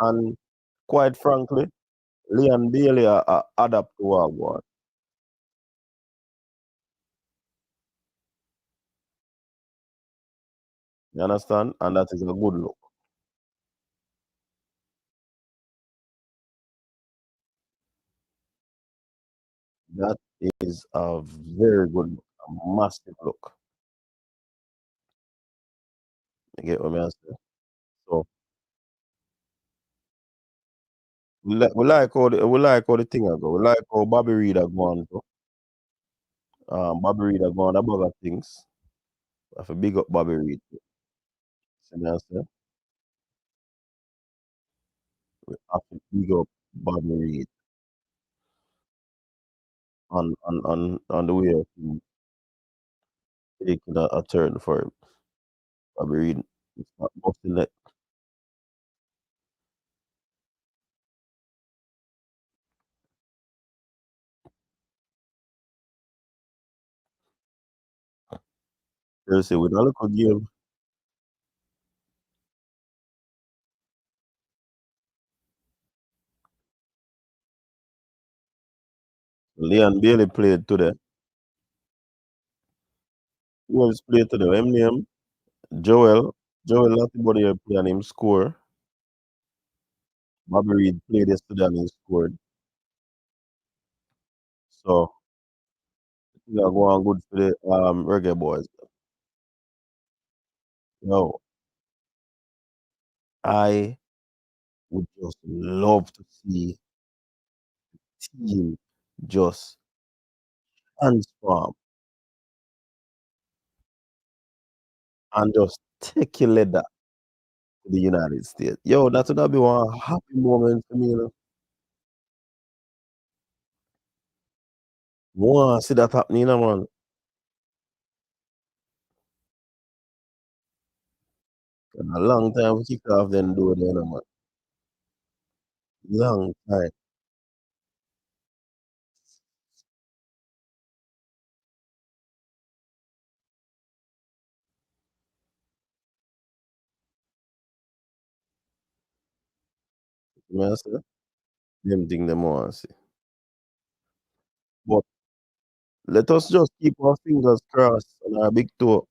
quite frankly, Liam Bailey adapt to our one. You understand? And that is a good look. That is a very good look, a massive look. You get what I'm saying? So we like how the thing I go. We like how Bobby Reed are going to. Bobby Reed are going above other things. I have to big up Bobby Reed. See me I say? We have to big up Bobby Reed on the way of him taking a turn for him. Bobby Reed is not busting it. Seriously, with a look game, Leon Bailey played today. Who else played today? Him name Joel. Joel Latibody play and him score. Bobby Reed played yesterday and he scored. So things are going good for the Reggae Boyz. Yo, I would just love to see team just transform and just take a letter to the United States. Yo, that would be one happy moment for me, you know. Want to see that happening, you know, man. A long time we kick off then do it, you know, man. Long time. You know what I say? Them thing them want see. But let us just keep our fingers crossed on our big toe.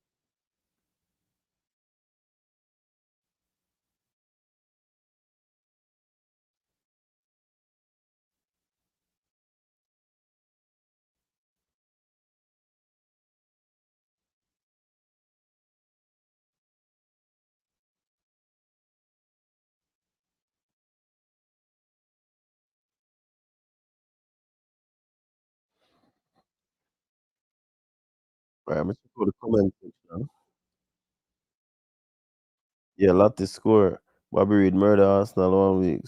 Right, I'm check out the comment section. Yeah, Lottie score. Bobby Reed murder Arsenal 1 week.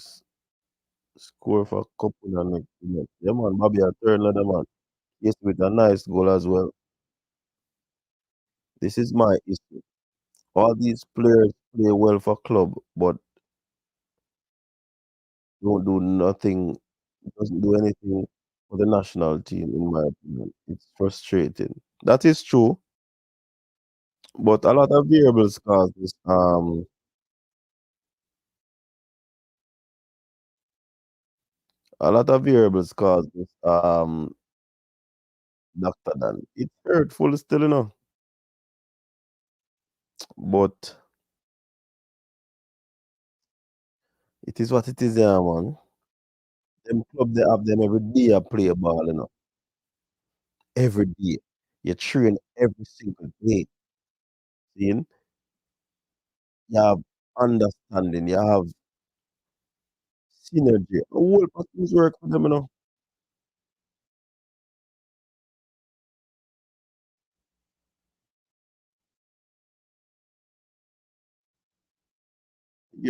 Score for couple and next minute. Yeah man, Bobby a third leather man. Yes, with a nice goal as well. This is my issue. All these players play well for club, but don't do nothing, doesn't do anything for the national team, in my opinion. It's frustrating. That is true, but a lot of variables cause this. A lot of variables cause this. Doctor Dan. It's hurtful still, but it is what it is, yeah, man. Them club they have them every day I play ball. Every day. You train every single day. See? You have understanding, you have synergy. The whole package work for them. You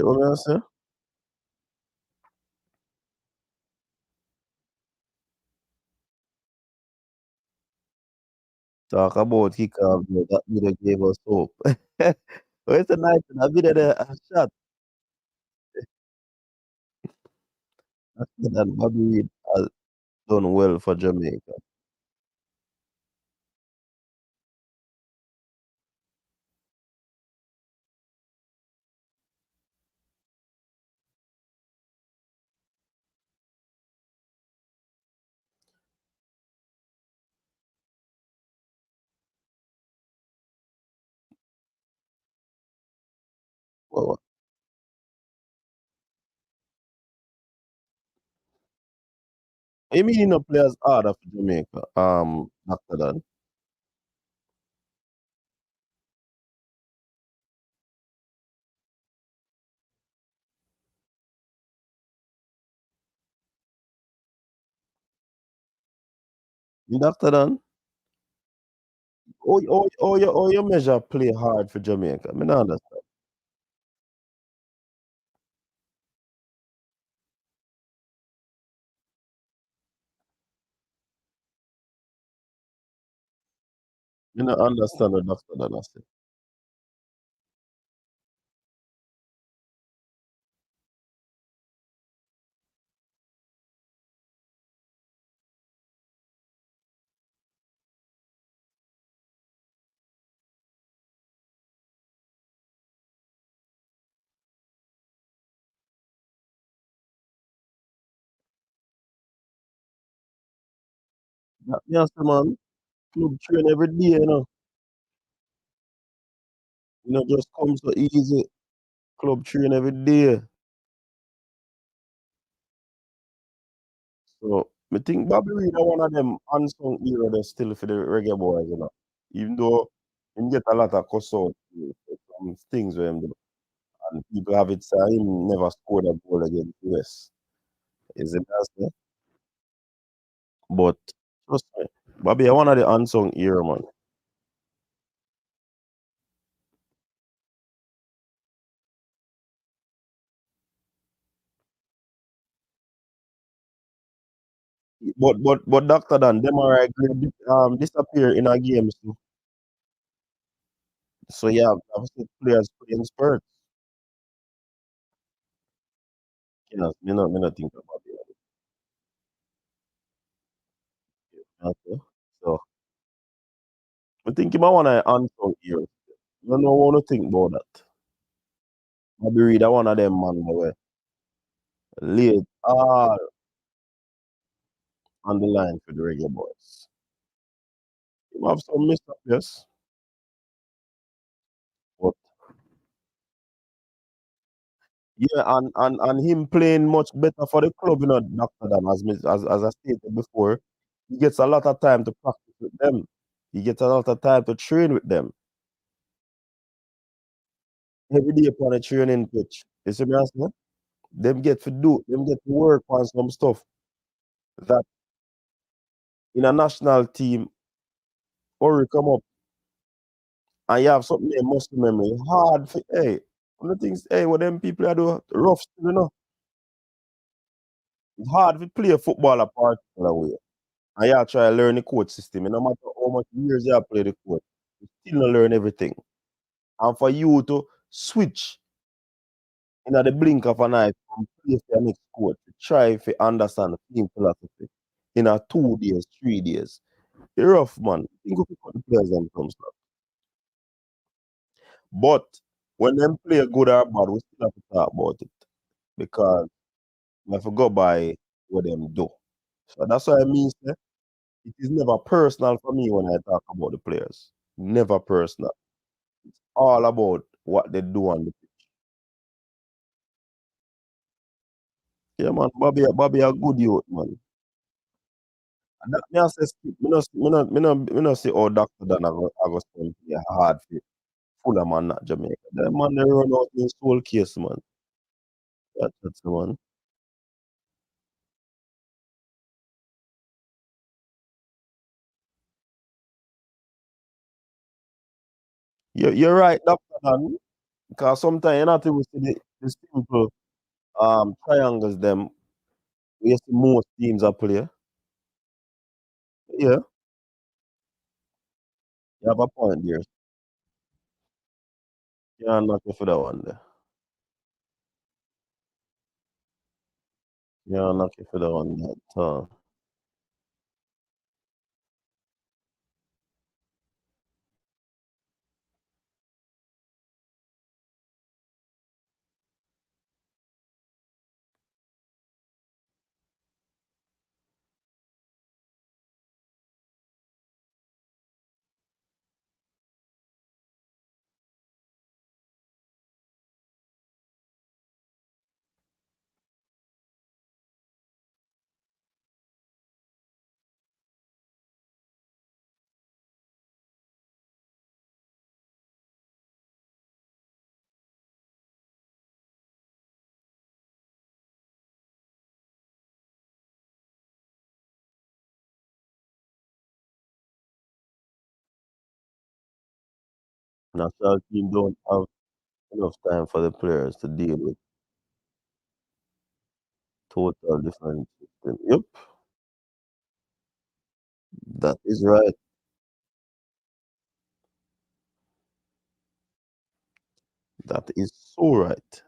know what I'm saying? Talk about kick off, that video gave us hope. But it's a nice that video there, a shot. After that, Bobby Reed has done well for Jamaica. Well, I mean, players harder for Jamaica. After that, after that, you measure play hard for Jamaica. Me not understand. Me not understand what after that I say. That me say, man, club train every day. Just come so easy. Club train every day. So me think Bobby Reed are one of them unsung hero there still for the Reggae Boyz. Even though him get a lot of cuss out for some things where him do. And people have it say him never scored a goal against US. Is it that? But trust me, Bobby are one of the unsung hero, man. But Dr. Dan, them are disappear in our games too. So yeah, I've seen players playing spurts. Me not think about it. Okay. So I think him a one of the unsung heroes. You know what to think about that. Bobby Reed are one of them man boy. laid all on the line for the Reggae Boyz. Him have some mishap, yes, but yeah, and him playing much better for the club, you know, Doctor Dan, as I stated before, he gets a lot of time to practice with them. He gets a lot of time to train with them. Every day upon a training pitch. You see me I say? Them get to work on some stuff that in a national team or come up and you have something named muscle memory. Hard for one of the things what them people are do rough still, you know. It's hard to play football a particular way. And you try to learn the coach system. And no matter how much years you have played the coach, you still don't learn everything. And for you to switch in the blink of an eye from play for your next coach, to try to understand the team philosophy in a 2 days, 3 days. It's rough, man. Think of the players them comes now. But when them play good or bad, we still have to talk about it. Because I forgot by what them do. So that's why I mean say, it is never personal for me when I talk about the players. Never personal. It's all about what they do on the pitch. Yeah, man, Bobby a good youth, man. And that me I say, me no see how Dr. Dan I go spend a hard fit full of man not Jamaica. That man they run out in soul case, man. That's the one. You're right, Dr. Dan. Because sometimes you're not even see the simple triangles them we see most teams are play. Yeah, you have a point there. You're not for that one there. You're not for that one there at all. National team don't have enough time for the players to deal with total different system. Yep, that is right. That is so right.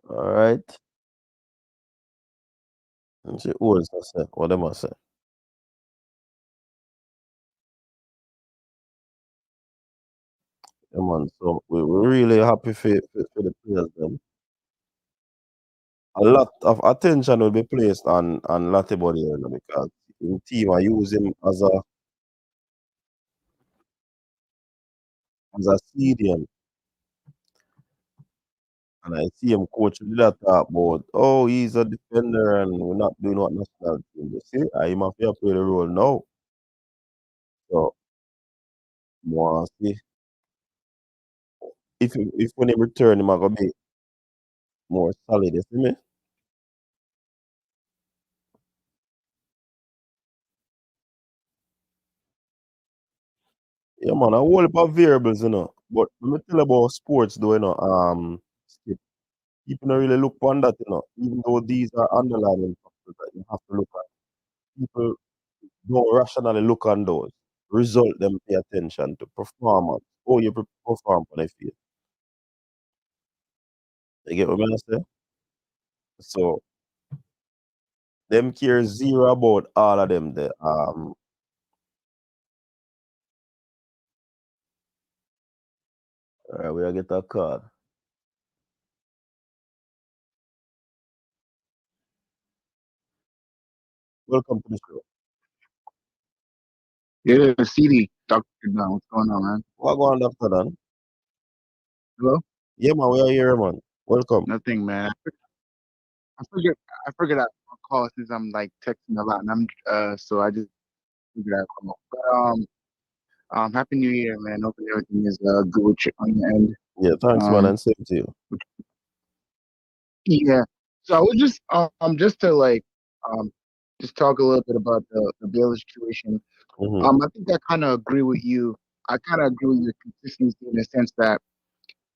All right. And see who else I say? What am I say? Yeah, man. So we're really happy for the players then. A lot of attention will be placed on Latibody you know, because the team are use him as a CDM. And I see him coach with that talk about, oh, he's a defender and we're not doing what national team. You see, I him have to play the role now. So, more see if when he return, him gonna be more solid. You see me? Yeah, man, a whole heap of variables, you know. But let me tell you about sports, though, you know. Skip. People don't really look on that, you know. Even though these are underlying factors that you have to look at. People don't rationally look on those. Result them pay attention to performance. Oh, you perform on the field. You get what I'm saying? So them care zero about all of them there. Alright, we'll get a call. Welcome to the show. Yeah, CD, Dr. Don, what's going on, man? What go on after that? Hello? Yeah, man, we are here, man. Welcome. Nothing, man. I figured I figured I'd call since I'm like texting a lot, and I'm so I just figured I'd call. But Happy New Year, man. Hopefully everything is good with you on your end. Yeah, thanks, man, Um, and same to you. yeah. So I was just to like um just talk a little bit about the Baylor situation. Mm-hmm. I think I kind of agree with you. I kind of agree with your consistency in the sense that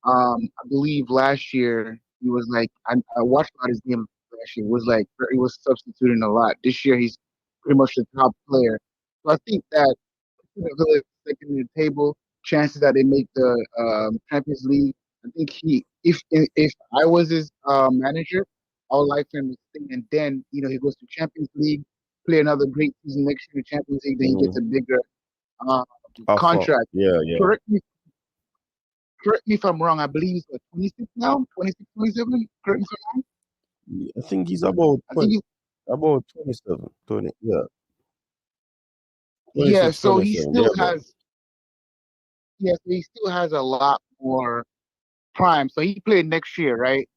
I believe last year he was like I watched a lot of his game last year. It was like he was substituting a lot. This year he's pretty much the top player. So I think that Villa is second in the table. Chances that they make the Champions League. I think if I was his manager, I would like for him to stay, and then he goes to Champions League, play another great season next year in Champions League. Then he gets Mm-hmm. a bigger uh, Offer. contract. Yeah, yeah. Correct me if I'm wrong. I believe he's 26 now, 26, 27. Correct me if I'm wrong. I think he's about I think 27, 20, yeah. yeah. 26, So he 27, yeah, still man. has so he still has a lot more prime. So he played next year, right?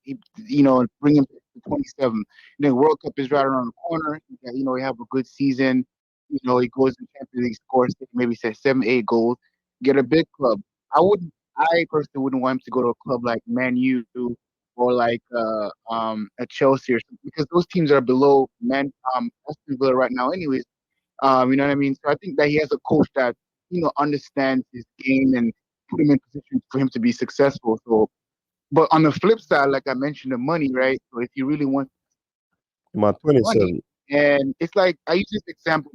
Bring him to 27. And then World Cup is right around the corner. He have a good season. He goes to Champions League, scores maybe say 7, 8 goals, get a big club. I personally wouldn't want him to go to a club like Man U or like a Chelsea or something because those teams are below Aston Villa right now, anyways. You know what I mean? So I think that he has a coach that understands his game and put him in position for him to be successful. So, but on the flip side, like I mentioned, the money, right? So if you really want My money, 27. and it's like I use this example.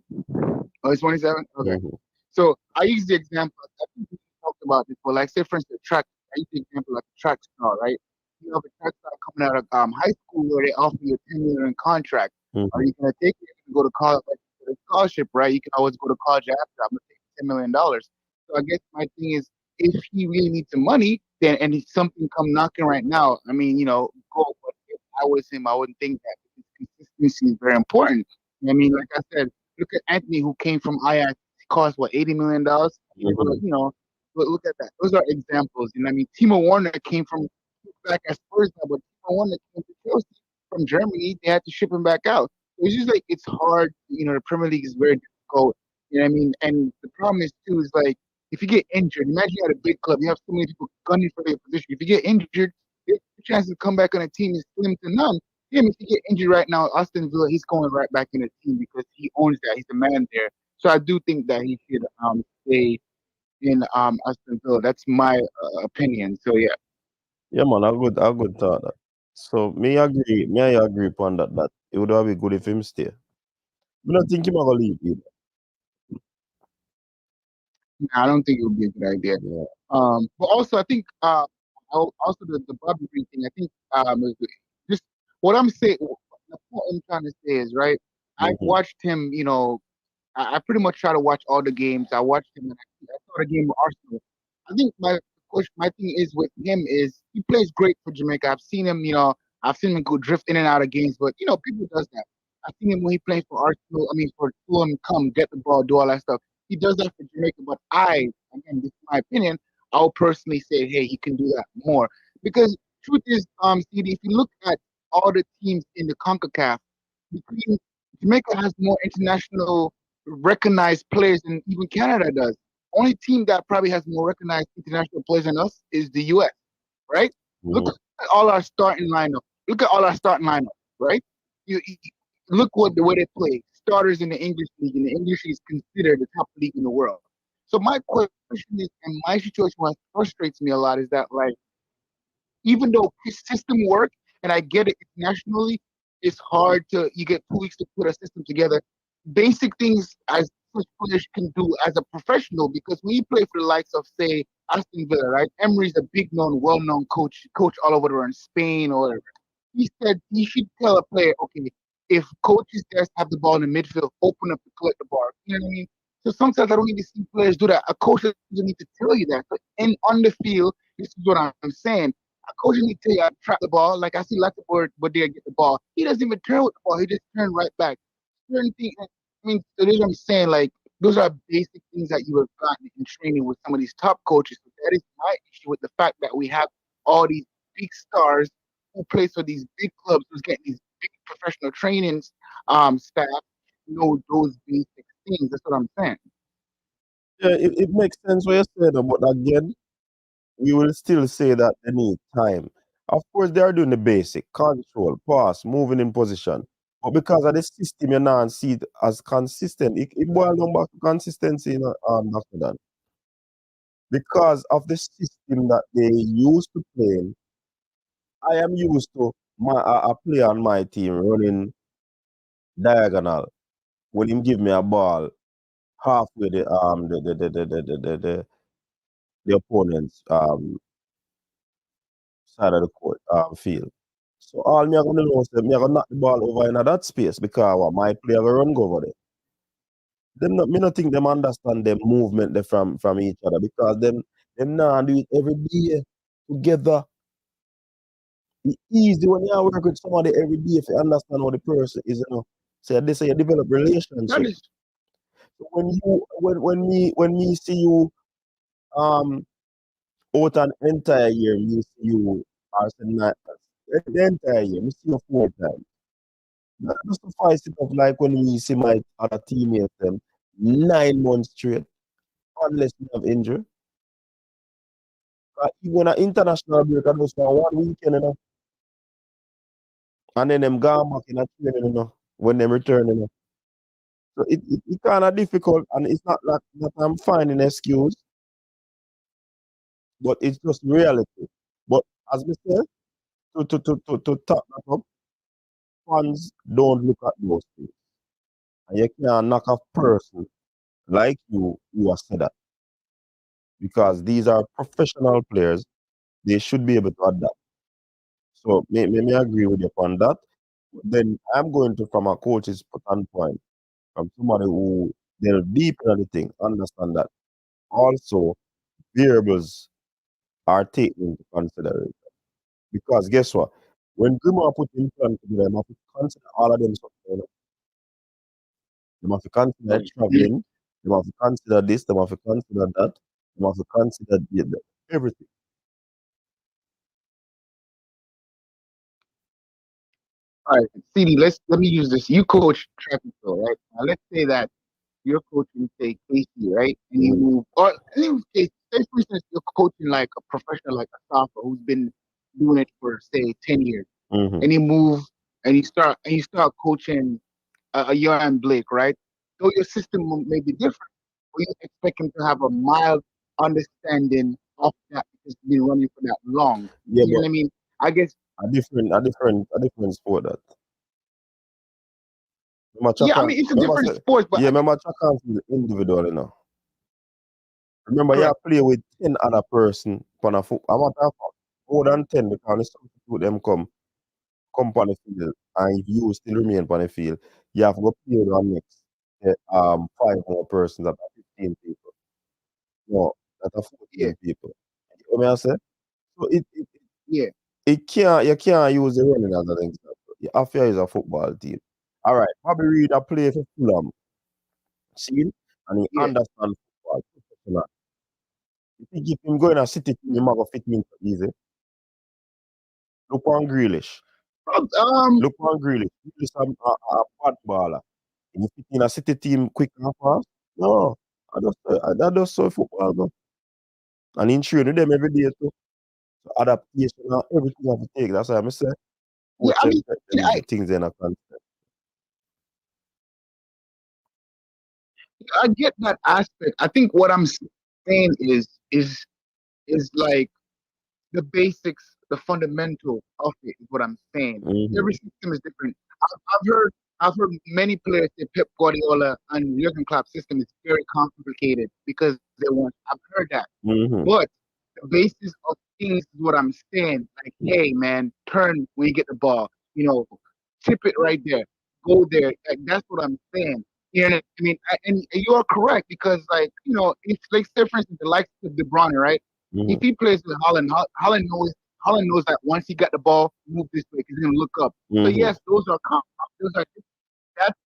Oh, it's 27. Okay. Mm-hmm. So I use the example. I think we talked about this, but like say for instance, track. I use the example like a track star, right? You have a track star coming out of high school where they offer you a 10-year contract. Are Mm-hmm. you gonna take it? You can go to college, like a scholarship, right? You can always go to college after. I'm gonna take $10 million. So I guess my thing is, if he really needs some money, then and if something come knocking right now, I mean, go. But if I was him, I wouldn't think that because consistency is very important. I mean, like I said, look at Anthony who came from Ajax. He cost what $80 million. Mm-hmm. Look at that. Those are examples. I mean, Timo Werner came from back at Spurs now, but Timo Werner came to Chelsea from Germany. They had to ship him back out. So it's just like it's hard. The Premier League is very difficult. You know what I mean? And the problem is too is like if you get injured, imagine you at a big club, you have so many people gunning for their position. If you get injured, the chance to come back on a team is slim to none. Him, if he get injured right now, Aston Villa, he's going right back in the team because he owns that. He's the man there. So I do think that he should stay in Aston Villa. That's my opinion. So yeah. Yeah, man, a good thought that. So I agree upon that it would have been good if him stay. I don't think him gonna leave either. I don't think it would be a good idea. Yeah. But also, I think also the Bobby Green thing. I think just what I'm saying. The point I'm trying to say is right. I Mm-hmm. watched him. I pretty much try to watch all the games. I watched him, and I saw the game with Arsenal. I think my thing is with him is he plays great for Jamaica. I've seen him. I've seen him go drift in and out of games, but people does that. I've seen him when he plays for Arsenal. I mean, for Fulham, come get the ball, do all that stuff. He does that for Jamaica, but again, this is my opinion. I'll personally say, hey, he can do that more because truth is, CD, if you look at all the teams in the CONCACAF, between Jamaica has more international recognized players than even Canada does. Only team that probably has more recognized international players than us is the US, right? Look Mm-hmm. at all our starting lineup. Look at all our starting lineup, right? You look the way they play. Starters in the English league, and the English league is considered the top league in the world. So my question is, and my situation what frustrates me a lot is that like even though his system works, and I get it internationally, it's hard to you get 2 weeks to put a system together. Basic things as such players can do as a professional, because when you play for the likes of say Aston Villa, right? Emery's a big known, well known coach all over the world in Spain or whatever. He said he should tell a player, okay, if coaches there have the ball in the midfield, open up to collect the ball. You know what I mean? So sometimes I don't even see players do that. A coach doesn't need to tell you that. But on the field, this is what I'm saying. A coach need to tell you how to trap the ball. Like I see lots of boys, but they get the ball. He doesn't even turn with the ball. He just turn right back. Certain things. I mean, so this is what I'm saying. Like those are basic things that you have gotten in training with some of these top coaches. So that is my issue with the fact that we have all these big stars who plays for these big clubs, who's getting these big professional trainings staff know those basic things. That's what I'm saying. Yeah, it makes sense what you said, but again, we will still say that they need time. Of course, they are doing the basic control, pass, moving in position. But because of the system, you not see it as consistent. It boils down back to consistency, Dr. Dan. Because of the system that they used to play in, I am used to a player on my team running diagonal. When him give me a ball halfway the opponent's side of the court field. So all me are gonna know is that me are gonna knock the ball over in that space because my player will run go over there. Me not think them understand them movement there from each other because them now do it every day together. It's easy when you work with somebody every day if you understand how the person is, So they say you develop That relationship. is So when me see you out an entire year, me see you Arsenal the entire year, me see you 4 times. That just suffice it of like when we see my other teammates them 9 months straight, unless we have injury. Even an international break, I just for 1 weekend, and then them gone back in a training, when them return, So it kind of difficult, and it's not like that I'm finding an excuse, but it's just reality. But as we said, to top that up, fans don't look at those things. And you can't knock a person like you who has said that. Because these are professional players, they should be able to adapt. So me agree with you on that. Then I'm going to from a coach's standpoint, from somebody who delve deep into the thing, understand that also variables are taken into consideration. Because guess what? When Grimo put in plan to them, have to consider all of them something. They have to consider traveling, they have to consider this, they have to consider that, they have to consider everything. all right. CD, let me use this. You coach track and field, right? Now let's say that you're coaching, say Casey, right? And you move, or even say for instance, you're coaching like a professional, like a soccer who's been doing it for say 10 years, Mm-hmm. and you move and you start coaching a young Blake, right? Though your system may be different, but you expect him to have a mild understanding of that because he's been running for that long. Yeah, You know but what I mean? I guess a different sport that. yeah. I mean, it's a different sport, but Remember Chakan is individual, Remember, you correct. play with 10 other person on a foot. I'm not more than 10 because the substitute them come on the field, and if you still remain on the field, you have to go play with the next 5 more persons that are 15 people. No, that are Yeah, 14 people. You know what I say? So yeah, it can't you can't use the running as an example. You have to use a football team. All right, Bobby Reed a play for Fulham, see, and he yeah. understand football professional. You think if him going a city team, he might go fit in so easy. Look on Grealish. Um, Look on Grealish. Grealish a bad baller. He fit in a city team quick and fast. No, I just saw football go. And in training them every day too. So adaptation and everything have to take. That's why I say yeah. coach I them mean, take them I things in a concept. I get that aspect. I think what I'm saying is like the basics, the fundamental of it is what I'm saying. Every system is different. I've heard many players say Pep Guardiola and Jurgen Klopp system is very complicated because they want. I've heard that, but the basis of things is what I'm saying. Like, hey man, turn when you get the ball. Tip it right there, go there. Like, that's what I'm saying. You know what I mean? And you are correct because, like, it's like, say for instance, the likes of De Bruyne, right? If he plays with Holland, Holland knows that once he got the ball, move this way because he's gonna look up. So yes, those are that's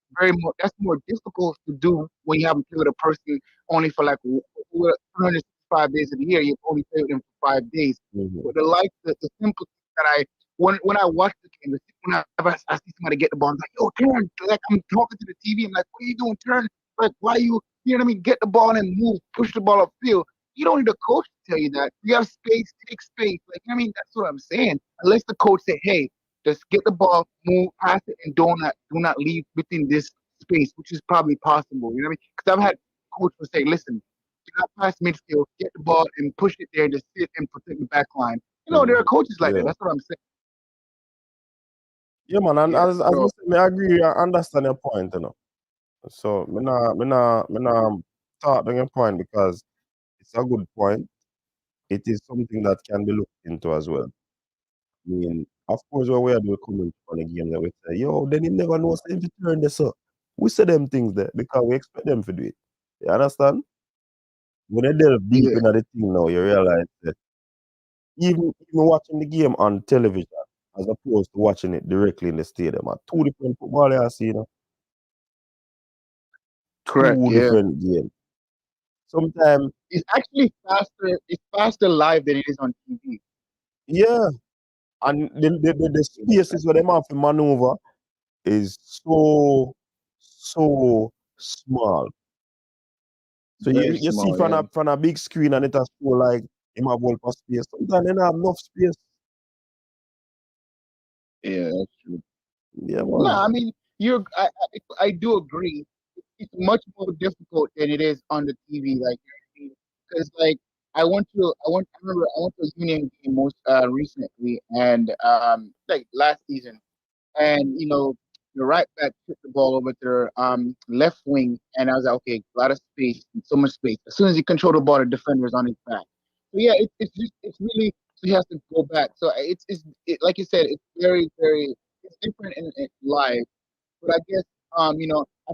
that's more difficult to do when you haven't played with a person only for like 365 days of the year. You only play with them for 5 days. But the simple things that when I watch the game, whenever I see somebody get the ball, I'm like, yo, turn. Like, I'm talking to the TV. I'm like, what are you doing? Turn. Like, why you know what I mean? Get the ball and move, push the ball upfield. You don't need a coach to tell you that. You have space, take space. Like, I mean, that's what I'm saying. Unless the coach say, hey, just get the ball, move, pass it, and do not leave within this space, which is probably possible. You know what I mean? Because I've had coaches say, listen, do not pass midfield, get the ball and push it there, just sit and protect the back line. There are coaches like that. That's what I'm saying. Yeah, man, and Yeah, as you say, I agree, I understand your point, So, me nah talk on your point because it's a good point. It is something that can be looked into as well. I mean, of course, when we are doing comment on a game that we say, yo, then you never know if you turn this up. We say them things there because we expect them to do it. You understand? When you delve deep yeah, into the thing now, you realize that even watching the game on television as opposed to watching it directly in the stadium are two different football you see, correct. Two Yeah, different games. Sometimes, it's actually faster. It's faster live than it is on TV. yeah, and the spaces where them have to maneuver is so small. So Very you see small. Yeah, from a big screen and it has show like him have all for space. Sometimes they don't have enough space. yeah, that's true. Yeah, No, man. I mean, I do agree. It's much more difficult than it is on the TV. Like, because like I remember I went to a Union game most recently, and like last season, and the right back took the ball over to their left wing, and I was like, okay, a lot of space, so much space. As soon as he controlled the ball, the defender is on his back. So yeah, it's really, so he has to go back. So like you said, it's very very it's different in live. But I guess I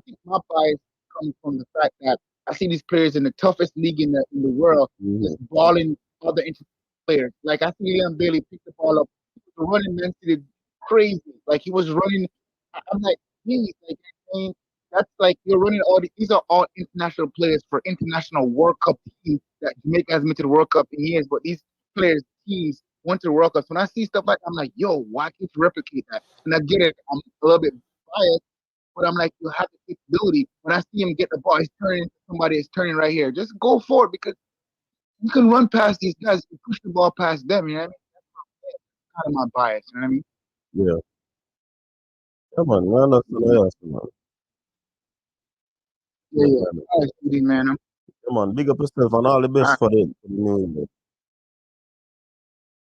think my bias comes from the fact that I see these players in the toughest league in the world just balling other international players. Like, I see Leon Bailey pick the ball up, he was running Man City crazy. Like, he was running. I'm like, geez, like, I mean, that's like you're running these are all international players for international World Cup teams that Jamaica hasn't been to the World Cup in years, but these players teams went to the World Cup. So when I see stuff like that, I'm like, yo, why can't you replicate that? And I get it. I'm a little bit biased, but I'm like, you have the capability. When I see him get the ball, he's turning, somebody is turning right here. Just go for it because you can run past these guys and push the ball past them. You know what I mean? That's kind of my bias. You know what I mean? Yeah. Yeah, man. No, no, no, yes, man. Yeah, Yeah, yeah. man. All right, Stevie, man. Yeah, man. Big up yourself and all the best for the new year.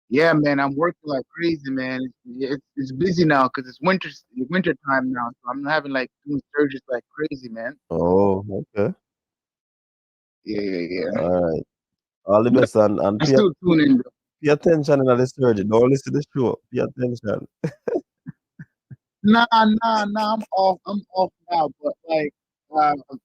Yeah, man. I'm working like crazy, man. It's busy now because it's winter time now. So I'm having like doing surgeries like crazy, man. Oh, okay. Yeah, yeah, yeah. All right. All the But best and I still tune in, bro. pay attention in the surgery. Don't listen to the show. Pay attention. Nah, nah, nah. I'm off. I'm off now. But like,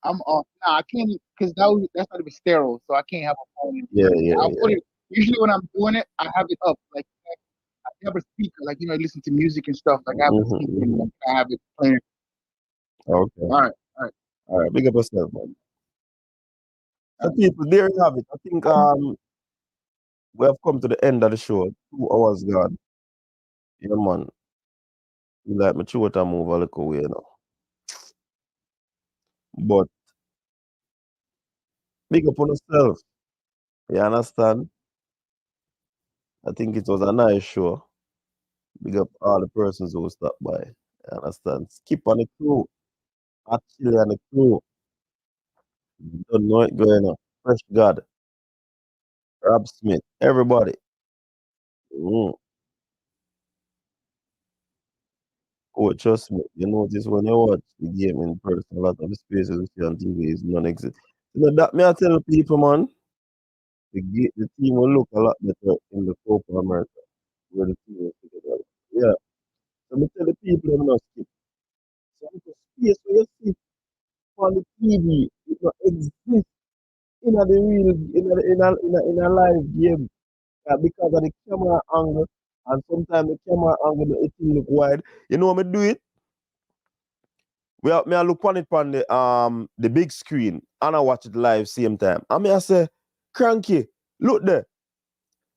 I'm off. Nah, I can't because that's not even sterile, so I can't have a phone in Yeah, here. yeah, I'll yeah. put it. Usually when I'm doing it, I have it up. Like, I have a speaker. Like, listen to music and stuff. Like, I have a speaker and like, I have it playing. Okay. All right, all right. All right. Big up yourself, man. So people, there you have it. I think we have come to the end of the show. 2 hours gone. Yeah, man. You like me throat and move a little way now. But big up on yourself. You understand? I think it was a nice show. Big up all the persons who stopped by. You understand? Skip on the crew. Actually on the crew. Don't know it going on. Fresh God, Rob Smith, everybody. Mm. Oh, trust me, you notice when you watch the game in person, a lot of the spaces you see on TV is non-existent. You know that me I tell people, man, the team will look a lot better in the Copa America where the team is together. Yeah. So me tell the people them not skip. So the space where you see on the TV, it not exist in a the real in a live game. Because of the camera angle and sometimes the camera angle it look wide. You know what me do it? Me I look on it on the big screen and I watch it live same time. And me I say, Cranky, look there.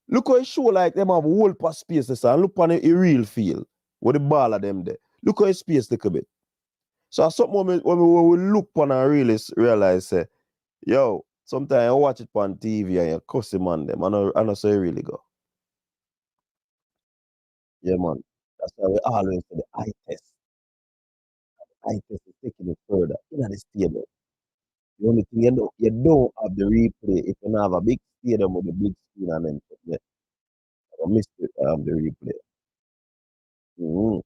Look how it show like them have whole pass spaces and look on it real feel with the ball of them there. Look how it space take a bit. So something when we look on and really realize say, yo, sometimes I watch it on TV and you cuss him on them. I know so it really go. Yeah, man. That's why we always say the eye test. Eye test is taking it further. In the stadium. The only thing you don't have the replay if you don't have a big stadium with a big screen and then yeah, I miss the replay. Mm-hmm.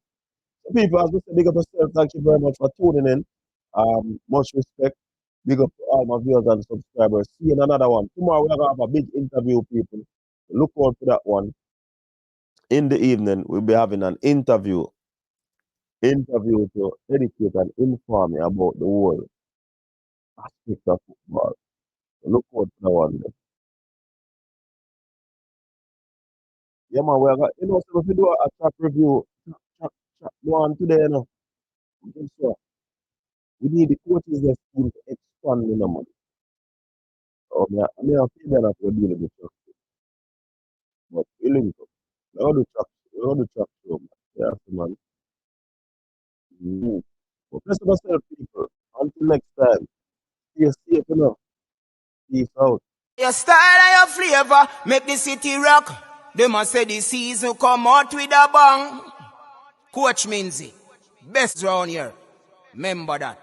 So people, as we say, big up yourself. Thank you very much for tuning in. Much respect. Big up to all my viewers and subscribers. See you in another one. Tomorrow we're gonna have a big interview, people. Look forward to that one. In the evening, we'll be having an interview to educate and inform you about the whole aspect of football. So look forward to that one. Yeah, man, we got, so if we do a track review, track one today, I'm sure we need the coaches that team to expand in the money. So, I mean, I feel that we're dealing with track, but we link up. We're going to track show, man. Yeah, so, man. Mm-hmm. Well, bless yourself, people. Until next time, stay safe, Peace out. Your style and your flavor make the city rock. They must say the season come out with a bang. Coach Minzy, best round here. Remember that.